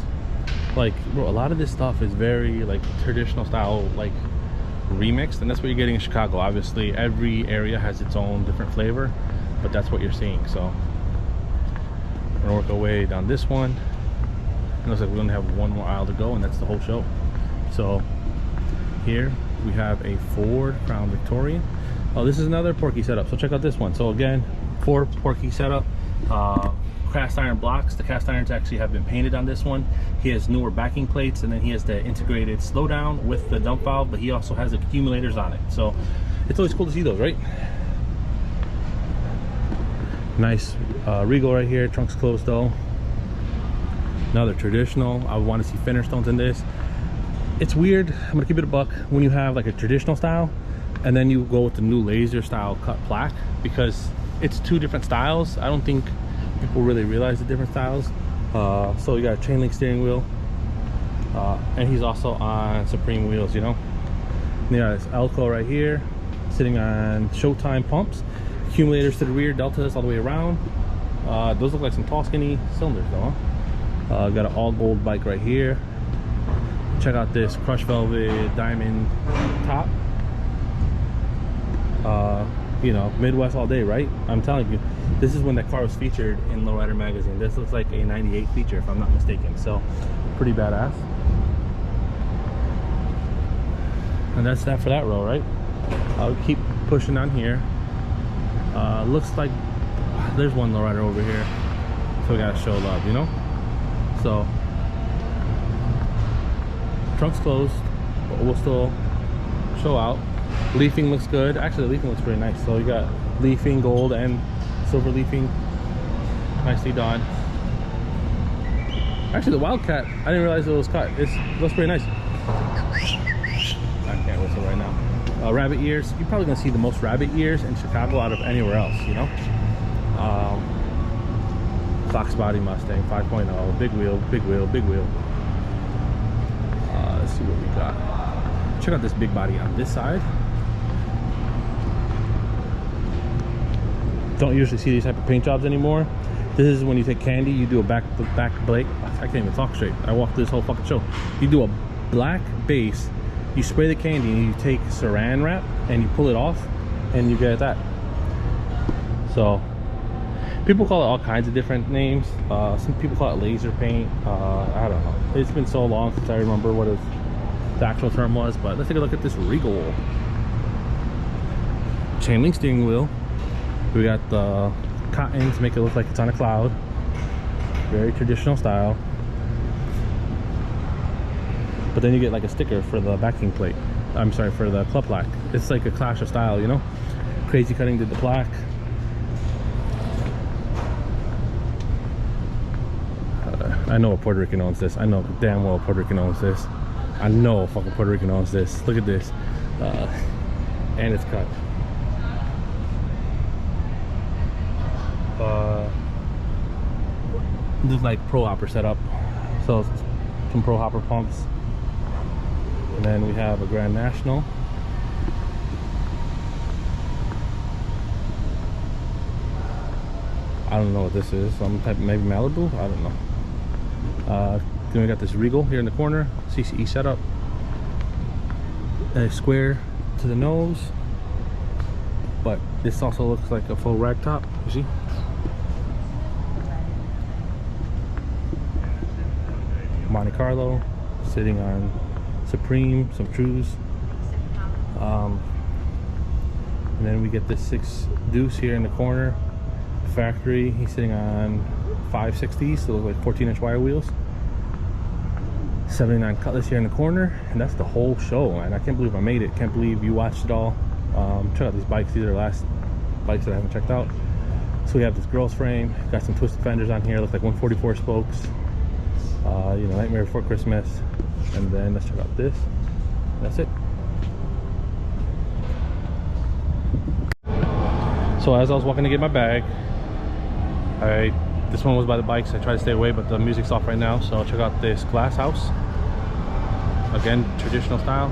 Like, bro, a lot of this stuff is very like traditional style, like remixed, and that's what you're getting in Chicago. Obviously, every area has its own different flavor, but that's what you're seeing. So we're gonna work our way down this one. It looks like we're gonna have one more aisle to go, and that's the whole show. So here we have a Ford Crown Victorian. Oh, this is another Porky setup, so check out this one. So again, Ford Porky setup, cast iron blocks. The cast irons actually have been painted on this one. He has newer backing plates, and then he has the integrated slowdown with the dump valve, but he also has accumulators on it. So it's always cool to see those, right? Nice Regal right here, trunks closed though. Another traditional. I want to see fender stones in this. It's weird, I'm gonna keep it a buck, when you have like a traditional style and then you go with the new laser style cut plaque, because it's two different styles. I don't think people really realize the different styles. So you got a chain link steering wheel, and he's also on Supreme wheels, you know. And you got this Elco right here sitting on Showtime pumps, accumulators to the rear, deltas all the way around. Those look like some tall skinny cylinders though, huh? Got an all gold bike right here. Check out this crushed velvet diamond top. You know, Midwest all day, right? I'm telling you, this is when that car was featured in Lowrider magazine. This looks like a 98 feature if I'm not mistaken, so pretty badass. And that's that for that row, right? I'll keep pushing on here. Looks like there's one lowrider over here, so we gotta show love, you know. So trunk's closed, but we'll still show out. Leafing looks good. Actually, the leafing looks pretty nice. So you got leafing, gold and silver leafing, nicely done. Actually, the Wildcat, I didn't realize it was cut. It looks pretty nice. I can't whistle right now. Rabbit ears. You're probably gonna see the most rabbit ears in Chicago out of anywhere else, you know. Fox body Mustang 5.0, big wheel, big wheel, big wheel. Let's see what we got. Check out this big body on this side. Don't usually see these type of paint jobs anymore. This is when you take candy, you do a back blake. I can't even talk straight. I walked this whole fucking show. You do a black base, you spray the candy, and you take saran wrap and you pull it off, and you get that. So people call it all kinds of different names. Some people call it laser paint. I don't know. It's been so long since I remember what the actual term was, but let's take a look at this Regal. Chain link steering wheel. We got the cotton to make it look like it's on a cloud. Very traditional style. But then you get like a sticker for the backing plate. I'm sorry, for the club plaque. It's like a clash of style, you know. Crazy Cutting did the plaque. I know a Puerto Rican owns this. I know damn well Puerto Rican owns this. I know a fucking Puerto Rican owns this. Look at this. And it's cut. this is like pro hopper setup, so some pro hopper pumps, and then we have a Grand National. I don't know what this is, some type of maybe Malibu, I don't know. Then we got this Regal here in the corner, CCE setup, a square to the nose, but this also looks like a full rag top, you see? Monte Carlo, sitting on Supreme, some Trues. And then we get this 6 Deuce here in the corner, factory. He's sitting on 560s, so those like 14-inch wire wheels. 79 Cutlass here in the corner, and that's the whole show, man. I can't believe I made it. Can't believe you watched it all. Check out these bikes. These are the last bikes that I haven't checked out. So we have this girl's frame, got some twisted fenders on here, look like 144 spokes. You know, Nightmare Before Christmas. And then let's check out this. That's it. So as I was walking to get my bag, this one was by the bikes. I try to stay away, but the music's off right now. So check out this glass house. Again, traditional style.